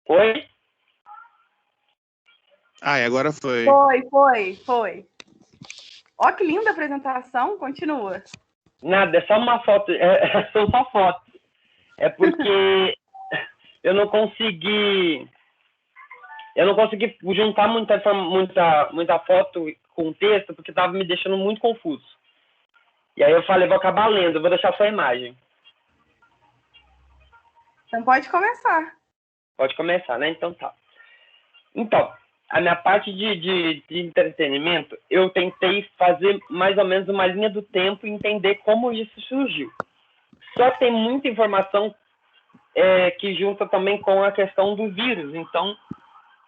Foi? Ah, e agora foi. Foi. Ó, que linda apresentação, continua. Nada, é só uma foto, são só fotos. É porque eu não consegui juntar muita foto com texto, porque estava me deixando muito confuso. E aí eu falei, vou acabar lendo, vou deixar só a imagem. Então pode começar. Pode começar, né? Então tá. Então, a minha parte de entretenimento, eu tentei fazer mais ou menos uma linha do tempo e entender como isso surgiu. Só que tem muita informação que junta também com a questão do vírus. Então,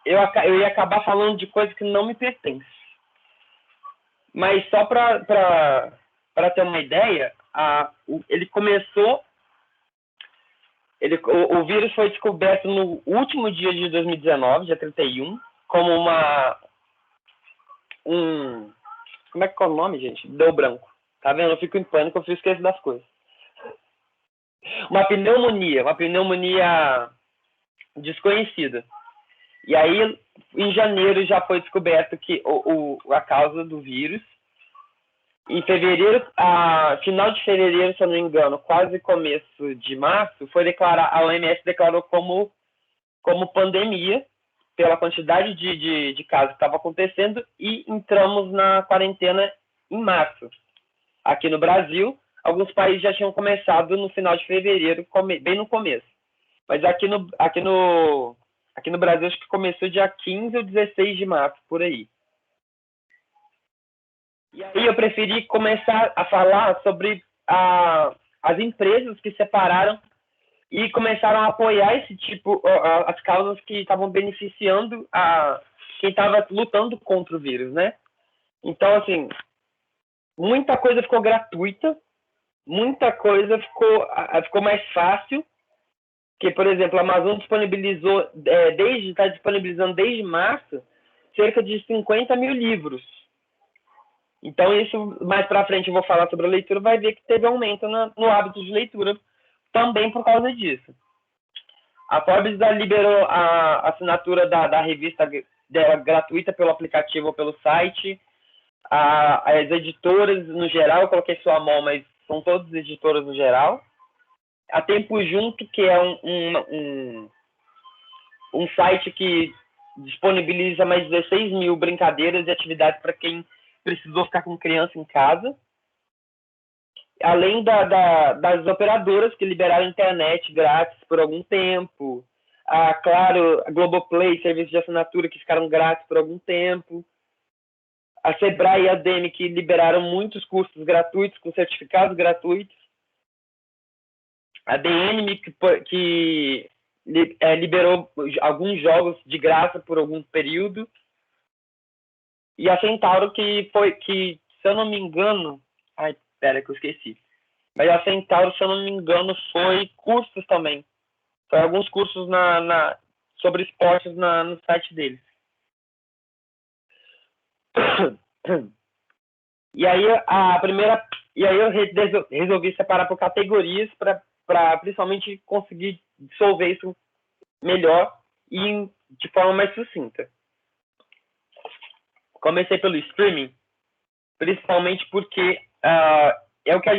eu ia acabar falando de coisa que não me pertence. Mas só para ter uma ideia, ele começou... O vírus foi descoberto no último dia de 2019, dia 31, como como é que é o nome, gente? Deu branco. Tá vendo? Eu fico em pânico, eu esqueço das coisas. Uma pneumonia desconhecida. E aí, em janeiro, já foi descoberto que a causa do vírus. Em fevereiro, final de fevereiro, se eu não me engano, quase começo de março, a OMS declarou como pandemia, pela quantidade de casos que estava acontecendo, e entramos na quarentena em março. Aqui no Brasil, alguns países já tinham começado no final de fevereiro, bem no começo. Mas aqui no Brasil, acho que começou dia 15 ou 16 de março, por aí. E aí eu preferi começar a falar sobre as empresas que separaram e começaram a apoiar esse tipo, as causas que estavam beneficiando quem estava lutando contra o vírus, né? Então, assim, muita coisa ficou gratuita, muita coisa ficou mais fácil, que, por exemplo, a Amazon disponibilizou, está disponibilizando desde março, cerca de 50 mil livros. Então, isso, mais para frente, eu vou falar sobre a leitura, vai ver que teve aumento no hábito de leitura também por causa disso. A Forbes liberou a assinatura da revista dela gratuita pelo aplicativo ou pelo site. As editoras, no geral, eu coloquei só a mão, mas são todas editoras no geral. A Tempo Junto, que é um site que disponibiliza mais de 16 mil brincadeiras e atividades para quem precisou ficar com criança em casa. Além das operadoras que liberaram internet grátis por algum tempo. Claro, a Globoplay, serviço de assinatura que ficaram grátis por algum tempo. A Sebrae e a ADM que liberaram muitos cursos gratuitos, com certificados gratuitos. A DN que liberou alguns jogos de graça por algum período. E a Centauro que, se eu não me engano... Ai, pera que eu esqueci. Mas a Centauro, se eu não me engano, foi cursos também. Foi alguns cursos sobre esportes no site deles. E aí eu resolvi separar por categorias para principalmente conseguir dissolver isso melhor e de forma mais sucinta. Comecei pelo streaming, principalmente porque é o que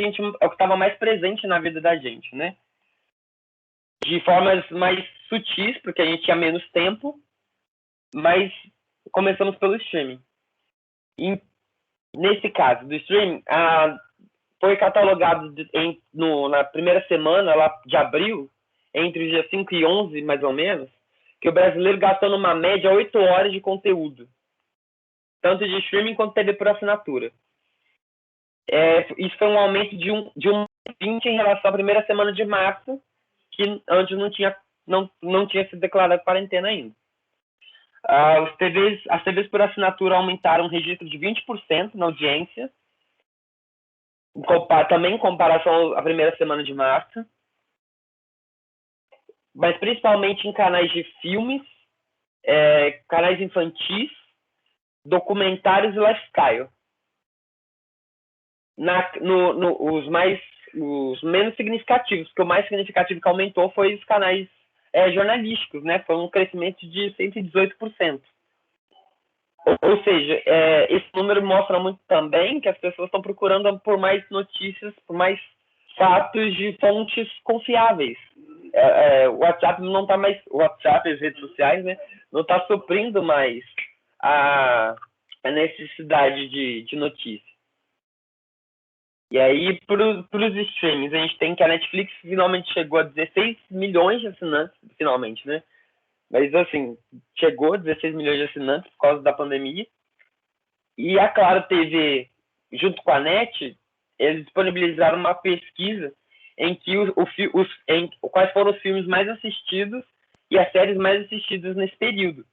estava mais presente na vida da gente, né? De formas mais sutis, porque a gente tinha menos tempo, mas começamos pelo streaming. E, nesse caso do streaming, foi catalogado na primeira semana lá de abril, entre os dias 5 e 11, mais ou menos, que o brasileiro gastou numa média 8 horas de conteúdo, tanto de streaming quanto TV por assinatura. Isso foi um aumento de 1,20 em relação à primeira semana de março, que antes não tinha sido declarada quarentena ainda. As TVs por assinatura aumentaram um registro de 20% na audiência, também em comparação à primeira semana de março, mas principalmente em canais de filmes, canais infantis, documentários e lifestyle. Os menos significativos, porque o mais significativo que aumentou foi os canais jornalísticos, né? Foi um crescimento de 118%. Ou seja, esse número mostra muito também que as pessoas estão procurando por mais notícias, por mais fatos de fontes confiáveis. O WhatsApp não está mais, o WhatsApp, as redes sociais, né, não está suprindo mais a necessidade de notícia. E aí, para os streams, a gente tem que a Netflix finalmente chegou a 16 milhões de assinantes, finalmente, né? Mas, assim, chegou a 16 milhões de assinantes por causa da pandemia. E a Claro TV, junto com a NET, eles disponibilizaram uma pesquisa em que quais foram os filmes mais assistidos e as séries mais assistidas nesse período.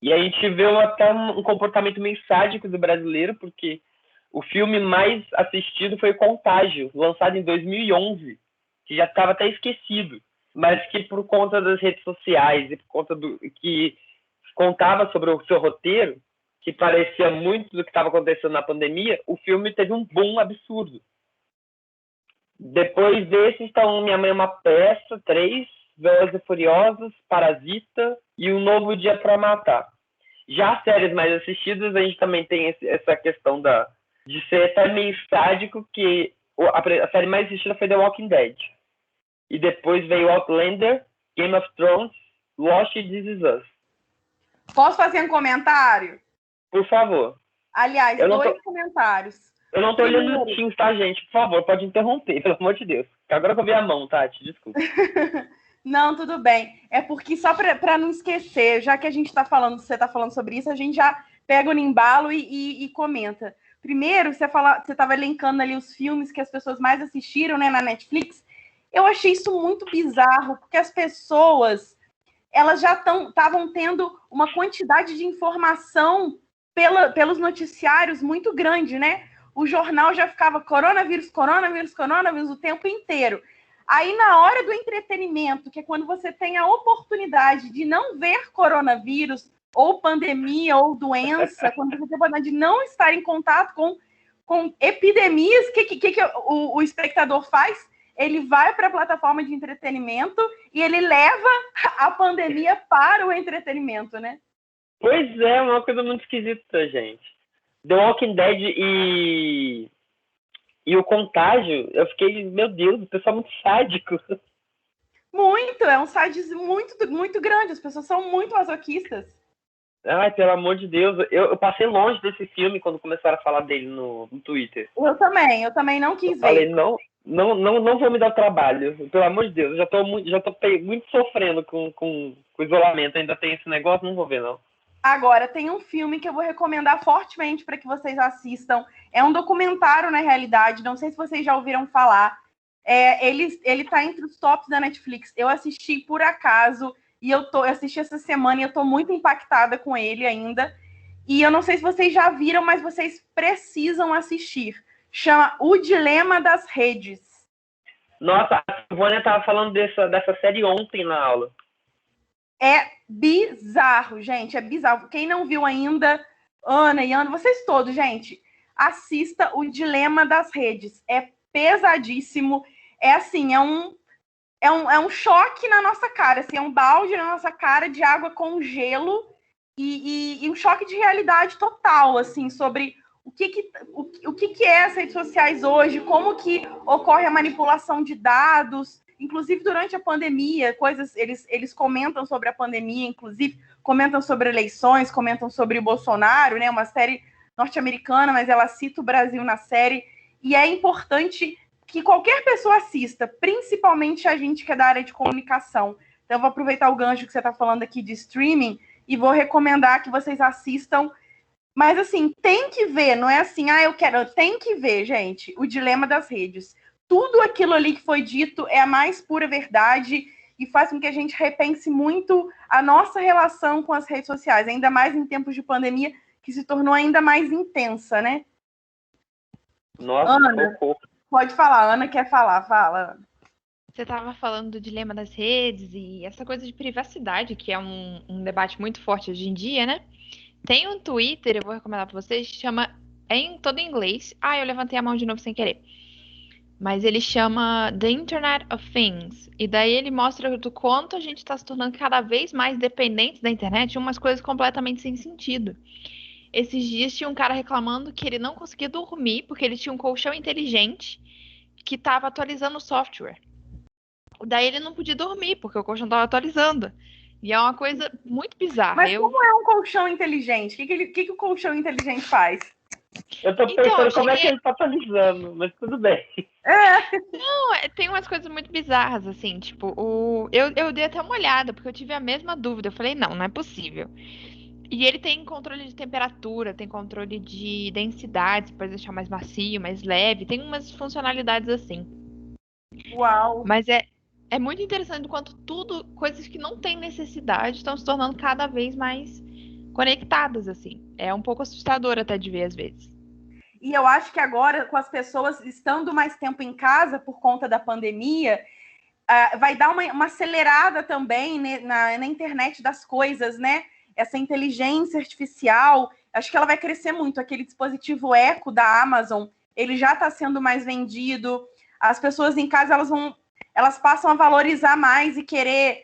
E a gente vê até um comportamento meio sádico do brasileiro, porque o filme mais assistido foi Contágio, lançado em 2011, que já estava até esquecido, mas que por conta das redes sociais e por conta do que contava sobre o seu roteiro, que parecia muito do que estava acontecendo na pandemia, o filme teve um boom absurdo. Depois desse estão Minha Mãe é uma Peça, 3, Velozes e Furiosos, Parasita e Um Novo Dia para Matar. Já as séries mais assistidas, a gente também tem essa questão de ser até meio sádico, que a série mais assistida foi The Walking Dead. E depois veio Outlander, Game of Thrones, Lost e This Is Us. Posso fazer um comentário? Por favor. Aliás, 2 comentários. Eu não tô olhando no Teams, tá, gente? Por favor, pode interromper, pelo amor de Deus. Agora que eu vi a mão, Tati, desculpa. Não, tudo bem. É porque só para não esquecer, já que a gente está falando, você está falando sobre isso, a gente já pega no embalo e comenta. Primeiro, você estava elencando ali os filmes que as pessoas mais assistiram, né, na Netflix. Eu achei isso muito bizarro, porque as pessoas, elas já estavam tendo uma quantidade de informação pelos noticiários muito grande, né? O jornal já ficava coronavírus, coronavírus, coronavírus o tempo inteiro. Aí, na hora do entretenimento, que é quando você tem a oportunidade de não ver coronavírus, ou pandemia, ou doença, quando você tem a oportunidade de não estar em contato com epidemias, o que o espectador faz? Ele vai para a plataforma de entretenimento e ele leva a pandemia para o entretenimento, né? Pois é, uma coisa muito esquisita, gente. The Walking Dead e o Contágio, eu fiquei, meu Deus, o pessoal é muito sádico. Muito, é um sadismo muito, muito grande, as pessoas são muito masoquistas. Ai, pelo amor de Deus, eu passei longe desse filme quando começaram a falar dele no Twitter. Eu também não quis ver. Falei, não vou me dar trabalho, pelo amor de Deus, eu já tô muito sofrendo com o isolamento, ainda tem esse negócio, não vou ver, não. Agora, tem um filme que eu vou recomendar fortemente para que vocês assistam. É um documentário, na realidade. Não sei se vocês já ouviram falar. Ele está entre os tops da Netflix. Eu assisti por acaso e eu assisti essa semana e eu estou muito impactada com ele ainda. E eu não sei se vocês já viram, mas vocês precisam assistir. Chama O Dilema das Redes. Nossa, a Silvânia estava falando dessa série ontem na aula. É bizarro, gente, é bizarro. Quem não viu ainda, Ana e Ana, vocês todos, gente, assista O Dilema das Redes. É pesadíssimo. É assim, é um choque na nossa cara, assim, é um balde na nossa cara de água com gelo e um choque de realidade total, assim, sobre o que é as redes sociais hoje, como que ocorre a manipulação de dados. Inclusive, durante a pandemia, eles comentam sobre a pandemia, inclusive, comentam sobre eleições, comentam sobre o Bolsonaro, né? Uma série norte-americana, mas ela cita o Brasil na série. E é importante que qualquer pessoa assista, principalmente a gente que é da área de comunicação. Então, eu vou aproveitar o gancho que você está falando aqui de streaming e vou recomendar que vocês assistam. Mas, assim, tem que ver, não é assim, tem que ver, gente, O Dilema das Redes. Tudo aquilo ali que foi dito é a mais pura verdade e faz com que a gente repense muito a nossa relação com as redes sociais, ainda mais em tempos de pandemia, que se tornou ainda mais intensa, né? Nossa, Ana, pode falar. Ana quer falar, fala. Você estava falando do dilema das redes e essa coisa de privacidade, que é um debate muito forte hoje em dia, né? Tem um Twitter, eu vou recomendar para vocês, chama todo em inglês. Eu levantei a mão de novo sem querer. mas ele chama The Internet of Things. E daí ele mostra do quanto a gente está se tornando cada vez mais dependentes da internet de umas coisas completamente sem sentido. Esses dias tinha um cara reclamando que ele não conseguia dormir porque ele tinha um colchão inteligente que estava atualizando o software. Daí ele não podia dormir porque o colchão estava atualizando. E é uma coisa muito bizarra. Mas como é um colchão inteligente? O que o colchão inteligente faz? Eu tô pensando como é que ele tá atualizando, mas tudo bem. Não, tem umas coisas muito bizarras, assim, tipo, eu dei até uma olhada, porque eu tive a mesma dúvida. Eu falei, não é possível. E ele tem controle de temperatura, tem controle de densidade, para deixar mais macio, mais leve, tem umas funcionalidades assim. Uau! Mas é muito interessante o quanto tudo, coisas que não têm necessidade, estão se tornando cada vez mais conectadas, assim. É um pouco assustador até de ver às vezes. E eu acho que agora, com as pessoas estando mais tempo em casa por conta da pandemia, vai dar uma acelerada também, né, na internet das coisas, né? Essa inteligência artificial, acho que ela vai crescer muito. Aquele dispositivo Echo da Amazon, ele já está sendo mais vendido. As pessoas em casa, elas passam a valorizar mais e querer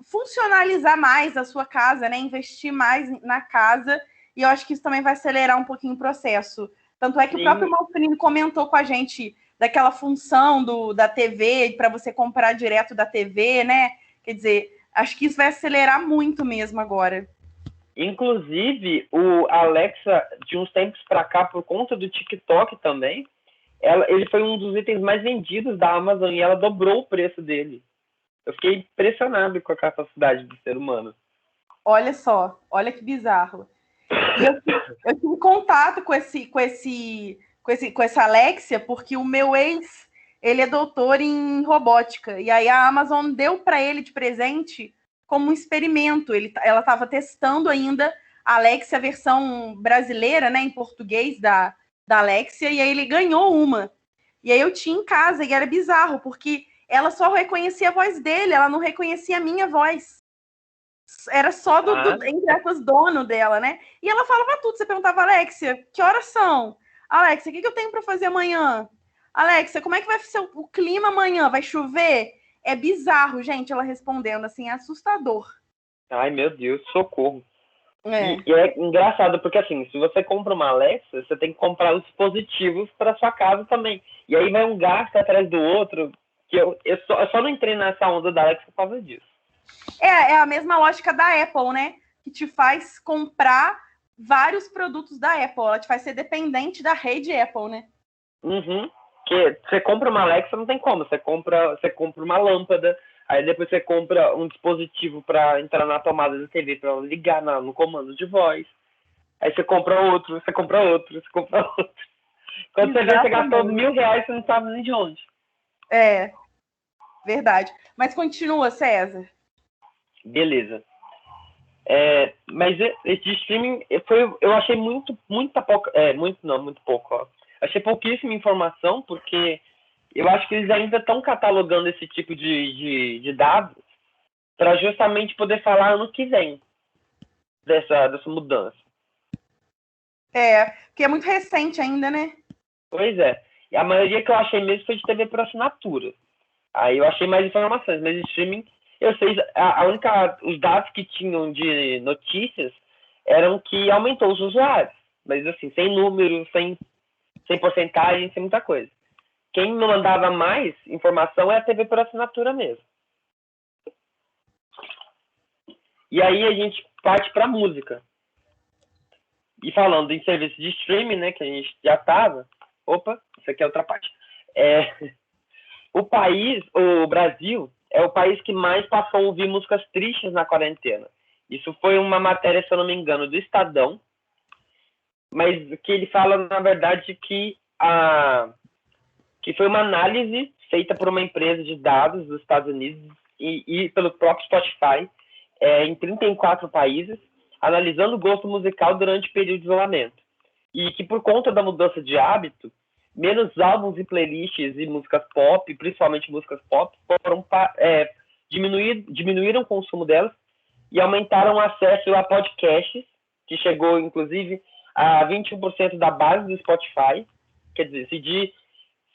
funcionalizar mais a sua casa, né? Investir mais na casa. E eu acho que isso também vai acelerar um pouquinho o processo. Tanto é que o próprio Malfinino comentou com a gente daquela função da TV, para você comprar direto da TV, né? Quer dizer, acho que isso vai acelerar muito mesmo agora. Inclusive, o Alexa, de uns tempos para cá, por conta do TikTok também, ele foi um dos itens mais vendidos da Amazon e ela dobrou o preço dele. Eu fiquei impressionado com a capacidade do ser humano. Olha só, olha que bizarro. E eu tive contato com essa Alexia, porque o meu ex, ele é doutor em robótica. E aí a Amazon deu para ele de presente como um experimento. Ela estava testando ainda a Alexia, a versão brasileira, né, em português da Alexia, e aí ele ganhou uma. E aí eu tinha em casa, e era bizarro, porque ela só reconhecia a voz dele, ela não reconhecia a minha voz. Era só entre aspas, dono dela, né? E ela falava tudo. Você perguntava, Alexia, que horas são? Alexia, o que eu tenho para fazer amanhã? Alexia, como é que vai ser o clima amanhã? Vai chover? É bizarro, gente, ela respondendo assim, é assustador. Ai, meu Deus, socorro. E é engraçado, porque assim, se você compra uma Alexa, você tem que comprar os dispositivos para sua casa também. E aí vai um gasto atrás do outro, que eu só não entrei nessa onda da Alexa por causa disso. É a mesma lógica da Apple, né? Que te faz comprar vários produtos da Apple. Ela te faz ser dependente da rede Apple, né? Uhum. Porque você compra uma Alexa, não tem como. Você compra uma lâmpada, aí depois você compra um dispositivo para entrar na tomada da TV para ligar no comando de voz. Aí você compra outro, você compra outro, você compra outro. Quando você vê, você gastou R$1.000, você não sabe nem de onde. É, verdade. Mas continua, César. Beleza. Mas esse streaming eu achei muito pouco. Ó. Achei pouquíssima informação, porque eu acho que eles ainda estão catalogando esse tipo de dados para justamente poder falar ano que vem dessa mudança. Porque é muito recente ainda, né? Pois é. E a maioria que eu achei mesmo foi de TV por assinatura. Aí eu achei mais informações, mas streaming, eu sei, os dados que tinham de notícias eram que aumentou os usuários, mas assim, sem número, sem porcentagem, sem muita coisa. Quem não mandava mais informação é a TV por assinatura mesmo. E aí a gente parte para música. E falando em serviço de streaming, né, que a gente já estava. Opa, isso aqui é outra parte. O Brasil, é o país que mais passou a ouvir músicas tristes na quarentena. Isso foi uma matéria, se eu não me engano, do Estadão, mas que ele fala, na verdade, que foi uma análise feita por uma empresa de dados dos Estados Unidos e pelo próprio Spotify em 34 países, analisando o gosto musical durante o período de isolamento. E que, por conta da mudança de hábito, menos álbuns e playlists e músicas pop, principalmente músicas pop, diminuíram o consumo delas e aumentaram o acesso a podcasts, que chegou, inclusive, a 21% da base do Spotify. Quer dizer,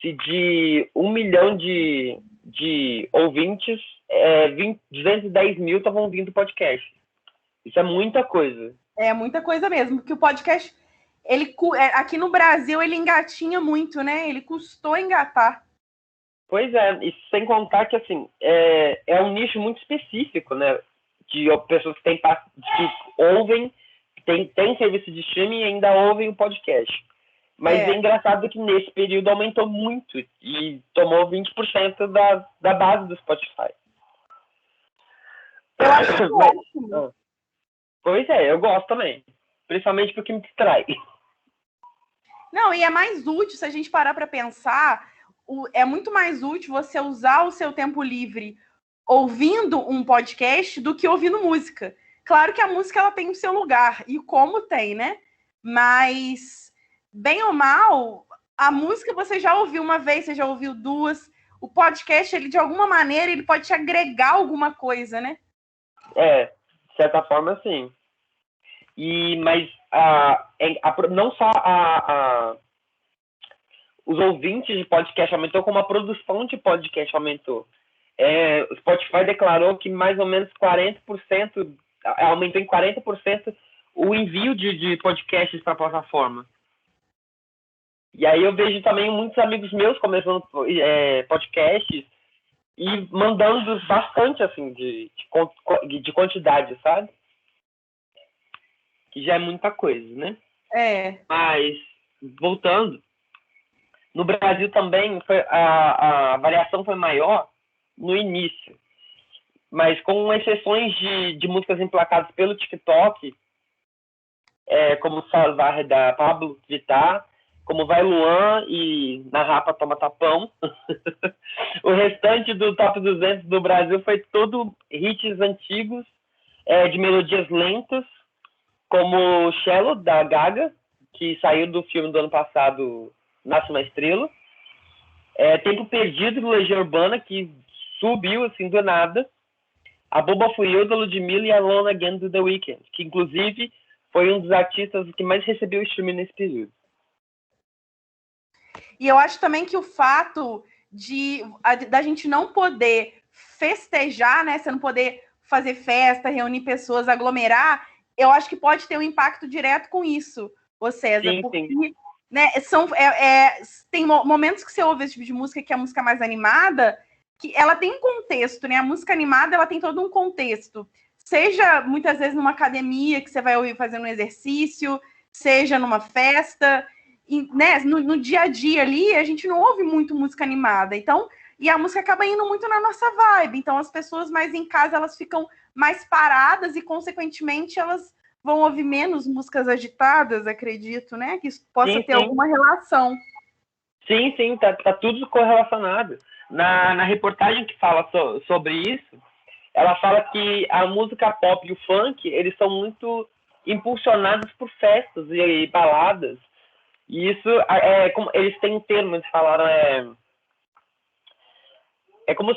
se de 1 milhão de ouvintes, 210 mil estavam ouvindo o podcast. Isso é muita coisa. É muita coisa mesmo, porque o podcast, aqui no Brasil, ele engatinha muito, né? Ele custou engatar. Pois é, e sem contar que, assim, é um nicho muito específico, né? De pessoas que ouvem, tem serviço de streaming e ainda ouvem o podcast. Mas é engraçado que nesse período aumentou muito e tomou 20% da base do Spotify. Eu acho ótimo. Pois é, eu gosto também. Principalmente porque me distrai. Não, e é mais útil, se a gente parar para pensar, é muito mais útil você usar o seu tempo livre ouvindo um podcast do que ouvindo música. Claro que a música ela tem o seu lugar, e como tem, né? Mas, bem ou mal, a música você já ouviu uma vez, você já ouviu duas. O podcast, ele de alguma maneira, ele pode te agregar alguma coisa, né? De certa forma, sim. Mas não só os ouvintes de podcast aumentou, como a produção de podcast aumentou. O Spotify declarou que mais ou menos 40%, aumentou em 40% o envio de podcasts para a plataforma. E aí eu vejo também muitos amigos meus começando podcasts e mandando bastante, assim, de quantidade, sabe? Que já é muita coisa, né? Mas, voltando, no Brasil também a variação foi maior no início. Mas com exceções de músicas emplacadas pelo TikTok, como Salvar da Pablo Vittar, como Vai Luan e Na Rapa Toma Tapão. O restante do Top 200 do Brasil foi tudo hits antigos, de melodias lentas, como Shallow, da Gaga, que saiu do filme do ano passado, Nasce uma Estrela. Tempo Perdido, do Legião Urbana, que subiu assim do nada. A Boba Fui Eu, da Ludmilla, e Alone Again, do The Weeknd, que inclusive foi um dos artistas que mais recebeu streaming nesse período. E eu acho também que o fato da gente não poder festejar, né? Você não poder fazer festa, reunir pessoas, aglomerar, eu acho que pode ter um impacto direto com isso, César, sim, porque sim. Né, tem momentos que você ouve esse tipo de música, que é a música mais animada, que ela tem um contexto, né? A música animada, ela tem todo um contexto. Seja, muitas vezes, numa academia, que você vai ouvir fazendo um exercício, seja numa festa, e, né, no dia a dia ali, a gente não ouve muito música animada. Então, e a música acaba indo muito na nossa vibe. Então, as pessoas mais em casa, elas ficam mais paradas e, consequentemente, elas vão ouvir menos músicas agitadas, acredito, né? Que isso possa ter alguma relação. Sim, tá tudo correlacionado. Na reportagem que fala sobre isso, ela fala que a música pop e o funk, eles são muito impulsionados por festas e baladas. E isso, como eles têm um termo, eles falaram, como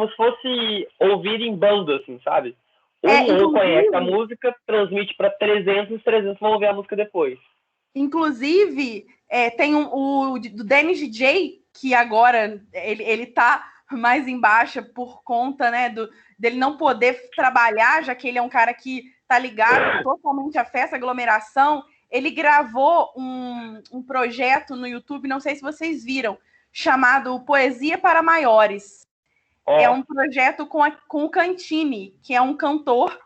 se fosse ouvir em bando, assim, sabe? Um conhece a música, transmite para 300, os 300 vão ouvir a música depois. Inclusive, tem o do Dennis DJ, que agora ele tá mais em baixa por conta, né, dele não poder trabalhar, já que ele é um cara que tá ligado totalmente à festa, aglomeração. Ele gravou um projeto no YouTube, não sei se vocês viram, chamado Poesia para Maiores. É um projeto com o Cantini, que é um cantor,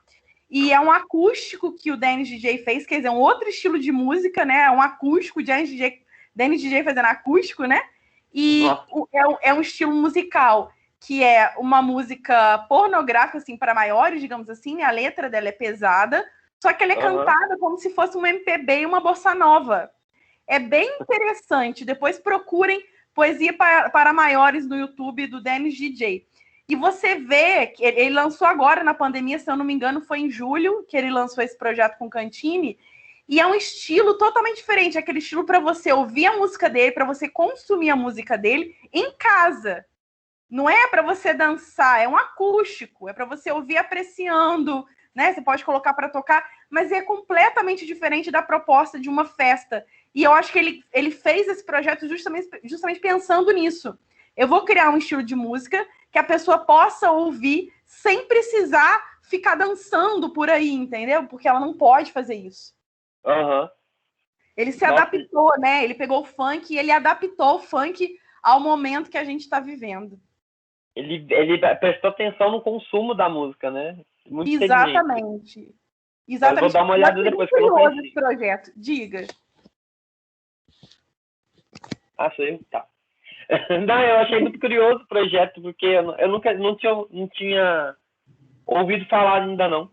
e é um acústico que o Dennis DJ fez, quer dizer, um outro estilo de música, né? Um acústico, Dennis DJ fazendo acústico, né? E é um estilo musical que é uma música pornográfica, assim, para maiores, digamos assim, né? A letra dela é pesada, só que ela é cantada como se fosse um MPB e uma bossa nova. É bem interessante. Depois procurem Poesia para Maiores no YouTube do Dennis DJ. E você vê que ele lançou agora na pandemia, se eu não me engano, foi em julho que ele lançou esse projeto com o Cantini. E é um estilo totalmente diferente, aquele estilo para você ouvir a música dele, para você consumir a música dele em casa. Não é para você dançar, é um acústico, é para você ouvir apreciando, né? Você pode colocar para tocar, mas é completamente diferente da proposta de uma festa. E eu acho que ele fez esse projeto justamente pensando nisso. Eu vou criar um estilo de música que a pessoa possa ouvir sem precisar ficar dançando por aí, entendeu? Porque ela não pode fazer isso. Aham. Ele se adaptou, né? Ele pegou o funk e ele adaptou o funk ao momento que a gente está vivendo. Ele prestou atenção no consumo da música, né? Muito Exatamente. Exatamente. Eu vou dar uma olhada depois, que eu não conheci. Esse projeto. Diga. Ah, sou eu? Tá. Não, eu achei muito curioso o projeto, porque eu nunca não tinha ouvido falar ainda, não.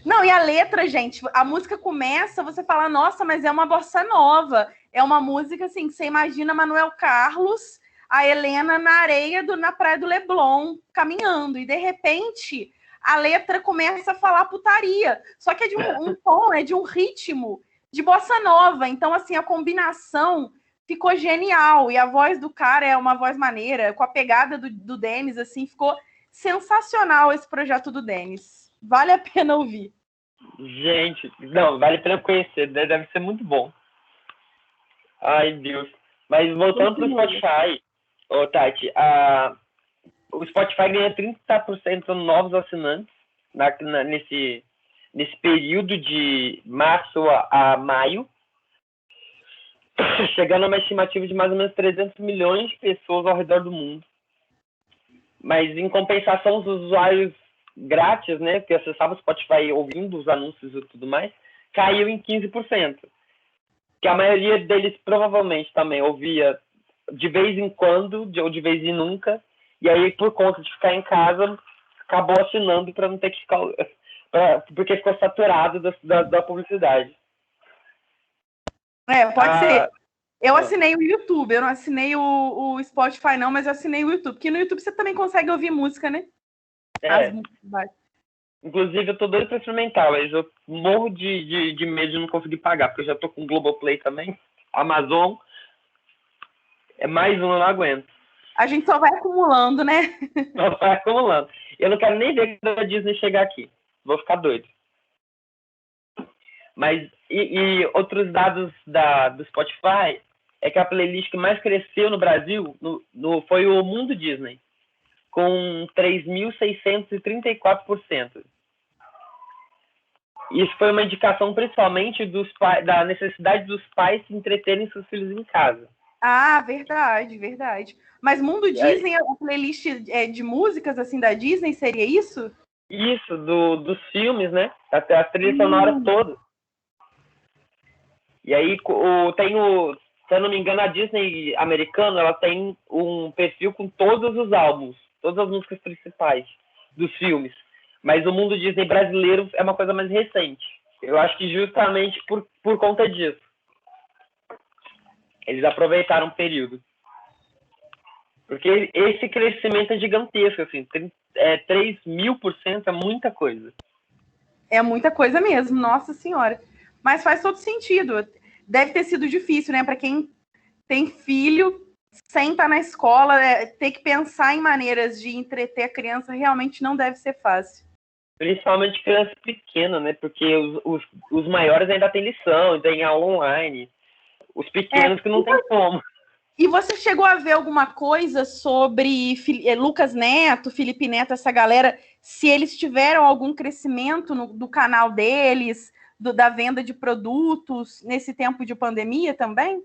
Não, e a letra, gente, a música começa, você fala, nossa, mas é uma bossa nova. É uma música, assim, que você imagina Manuel Carlos, a Helena na areia na praia do Leblon, caminhando. E, de repente, a letra começa a falar putaria. Só que é de um tom, é de um ritmo de bossa nova. Então, assim, a combinação ficou genial. E a voz do cara é uma voz maneira, com a pegada do Denis, assim, ficou sensacional esse projeto do Denis. Vale a pena ouvir. Gente, não, vale a pena conhecer, deve ser muito bom. Ai, Deus. Mas voltando pro Spotify, Tati, o Spotify ganha 30% novos assinantes nesse período de março a maio, chegando a uma estimativa de mais ou menos 300 milhões de pessoas ao redor do mundo. Mas, em compensação, os usuários grátis, né, que acessavam o Spotify ouvindo os anúncios e tudo mais, caiu em 15%. Que a maioria deles provavelmente também ouvia de vez em quando, ou de vez em nunca, e aí, por conta de ficar em casa, acabou assinando para não ter que ficar... porque ficou saturado da publicidade. Pode ser. Eu assinei o YouTube, eu não assinei o Spotify não, mas eu assinei o YouTube, porque no YouTube você também consegue ouvir música, né? Inclusive, eu tô doido pra experimentar, mas eu morro de medo de não conseguir pagar, porque eu já tô com o Globoplay também, Amazon, é mais um, eu não aguento. A gente só vai acumulando, né? Só vai acumulando. Eu não quero nem ver quando a Disney chegar aqui, vou ficar doido. Mas, e outros dados do Spotify, é que a playlist que mais cresceu no Brasil foi o Mundo Disney, com 3.634%. Isso foi uma indicação principalmente da necessidade dos pais se entreterem seus filhos em casa. Ah, verdade, verdade. Mas Mundo Disney, a playlist de músicas assim da Disney, seria isso? Isso, dos filmes, né? Até a trilha sonora toda. E aí se eu não me engano, a Disney americana, ela tem um perfil com todos os álbuns, todas as músicas principais dos filmes. Mas o Mundo Disney brasileiro é uma coisa mais recente. Eu acho que justamente por conta disso. Eles aproveitaram o período. Porque esse crescimento é gigantesco, assim. 3.000% é muita coisa. É muita coisa mesmo, nossa senhora. Mas faz todo sentido. Deve ter sido difícil, né? Para quem tem filho, sem estar na escola, ter que pensar em maneiras de entreter a criança realmente não deve ser fácil. Principalmente criança pequena, né? Porque os maiores ainda têm lição, têm aula online. Os pequenos que não tem como. E você chegou a ver alguma coisa sobre Lucas Neto, Felipe Neto, essa galera, se eles tiveram algum crescimento do canal deles, da venda de produtos nesse tempo de pandemia também?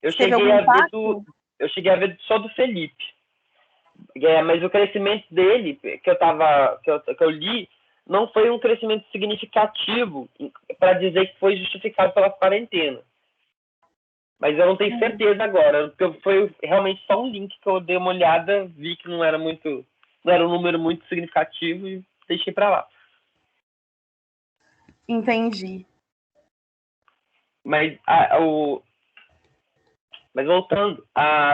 Eu cheguei a ver só do Felipe. Mas o crescimento dele, que eu li, não foi um crescimento significativo para dizer que foi justificado pela quarentena. Mas eu não tenho certeza agora, porque foi realmente só um link que eu dei uma olhada, vi que não era um número muito significativo e deixei para lá. Entendi. Mas voltando,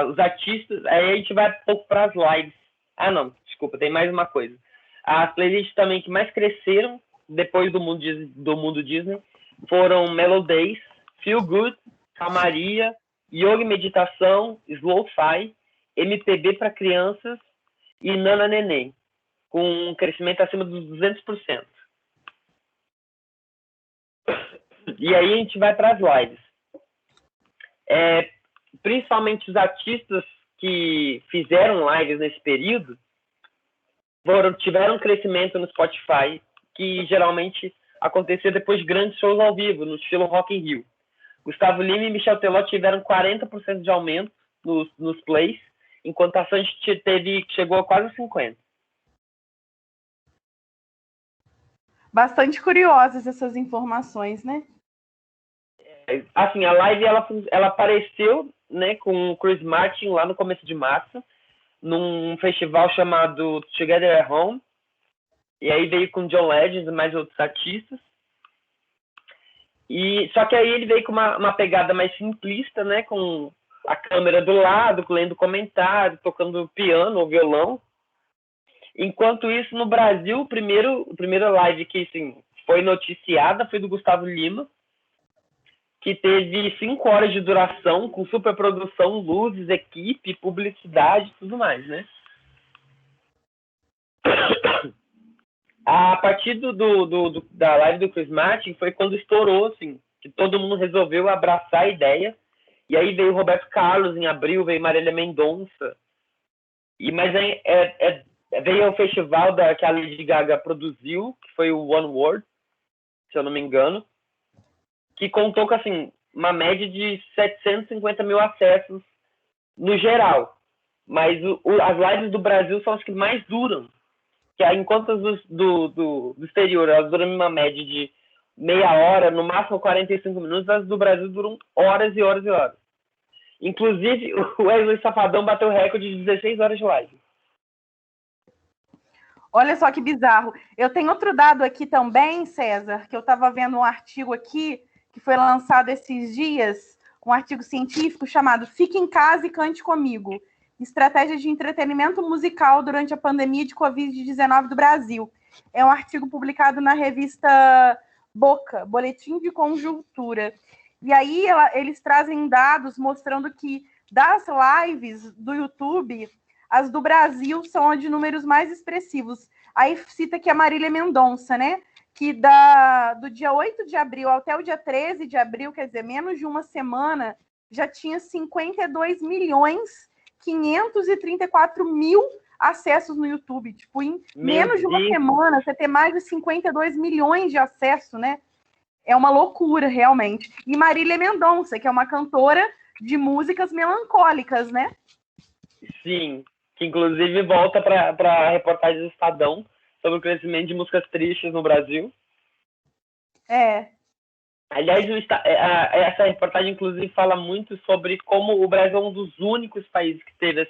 os artistas, aí a gente vai um pouco para as lives. Ah, não, desculpa, tem mais uma coisa. As playlists também que mais cresceram depois do mundo Disney foram Mellow Days, Feel Good, Calmaria, Yoga e Meditação, Slow-Fi, MPB para crianças e Nana Neném, com um crescimento acima dos 200%. E aí a gente vai para as lives. Principalmente os artistas que fizeram lives nesse período tiveram um crescimento no Spotify, que geralmente acontecia depois de grandes shows ao vivo, no estilo Rock in Rio. Gustavo Lima e Michel Teló tiveram 40% de aumento nos plays, enquanto a Sandy chegou a quase 50%. Bastante curiosas essas informações, né? Assim, a live ela apareceu, né, com o Chris Martin lá no começo de março, num festival chamado Together at Home, e aí veio com John Legend e mais outros artistas. Só que aí ele veio com uma pegada mais simplista, né, com a câmera do lado, lendo comentário, tocando piano ou violão. Enquanto isso, no Brasil, o primeiro live que assim, foi noticiada foi do Gustavo Lima, que teve 5 horas de duração, com superprodução, luzes, equipe, publicidade e tudo mais, né? A partir da live do Chris Martin foi quando estourou, assim, que todo mundo resolveu abraçar a ideia. E aí veio o Roberto Carlos em abril, veio Marília Mendonça. Mas veio o festival que a Lady Gaga produziu, que foi o One World, se eu não me engano, que contou com, assim, uma média de 750 mil acessos no geral. Mas as lives do Brasil são as que mais duram. Que enquanto as do exterior elas duram uma média de meia hora, no máximo 45 minutos, as do Brasil duram horas e horas e horas. Inclusive, o Wesley Safadão bateu o recorde de 16 horas de live. Olha só que bizarro. Eu tenho outro dado aqui também, César, que eu estava vendo um artigo aqui, que foi lançado esses dias, um artigo científico chamado Fique em Casa e Cante Comigo. Estratégia de entretenimento musical durante a pandemia de Covid-19 do Brasil. É um artigo publicado na revista Boca, Boletim de Conjuntura. E aí eles trazem dados mostrando que das lives do YouTube, as do Brasil são as de números mais expressivos. Aí cita aqui a Marília Mendonça, né? Que do dia 8 de abril até o dia 13 de abril, quer dizer, menos de uma semana, já tinha 52.534.000 acessos no YouTube. Tipo, em menos de uma semana, você ter mais de 52 milhões de acessos, né? É uma loucura, realmente. E Marília Mendonça, que é uma cantora de músicas melancólicas, né? Sim, que inclusive volta para a reportagem do Estadão sobre o crescimento de músicas tristes no Brasil. Aliás, essa reportagem, inclusive, fala muito sobre como o Brasil é um dos únicos países que teve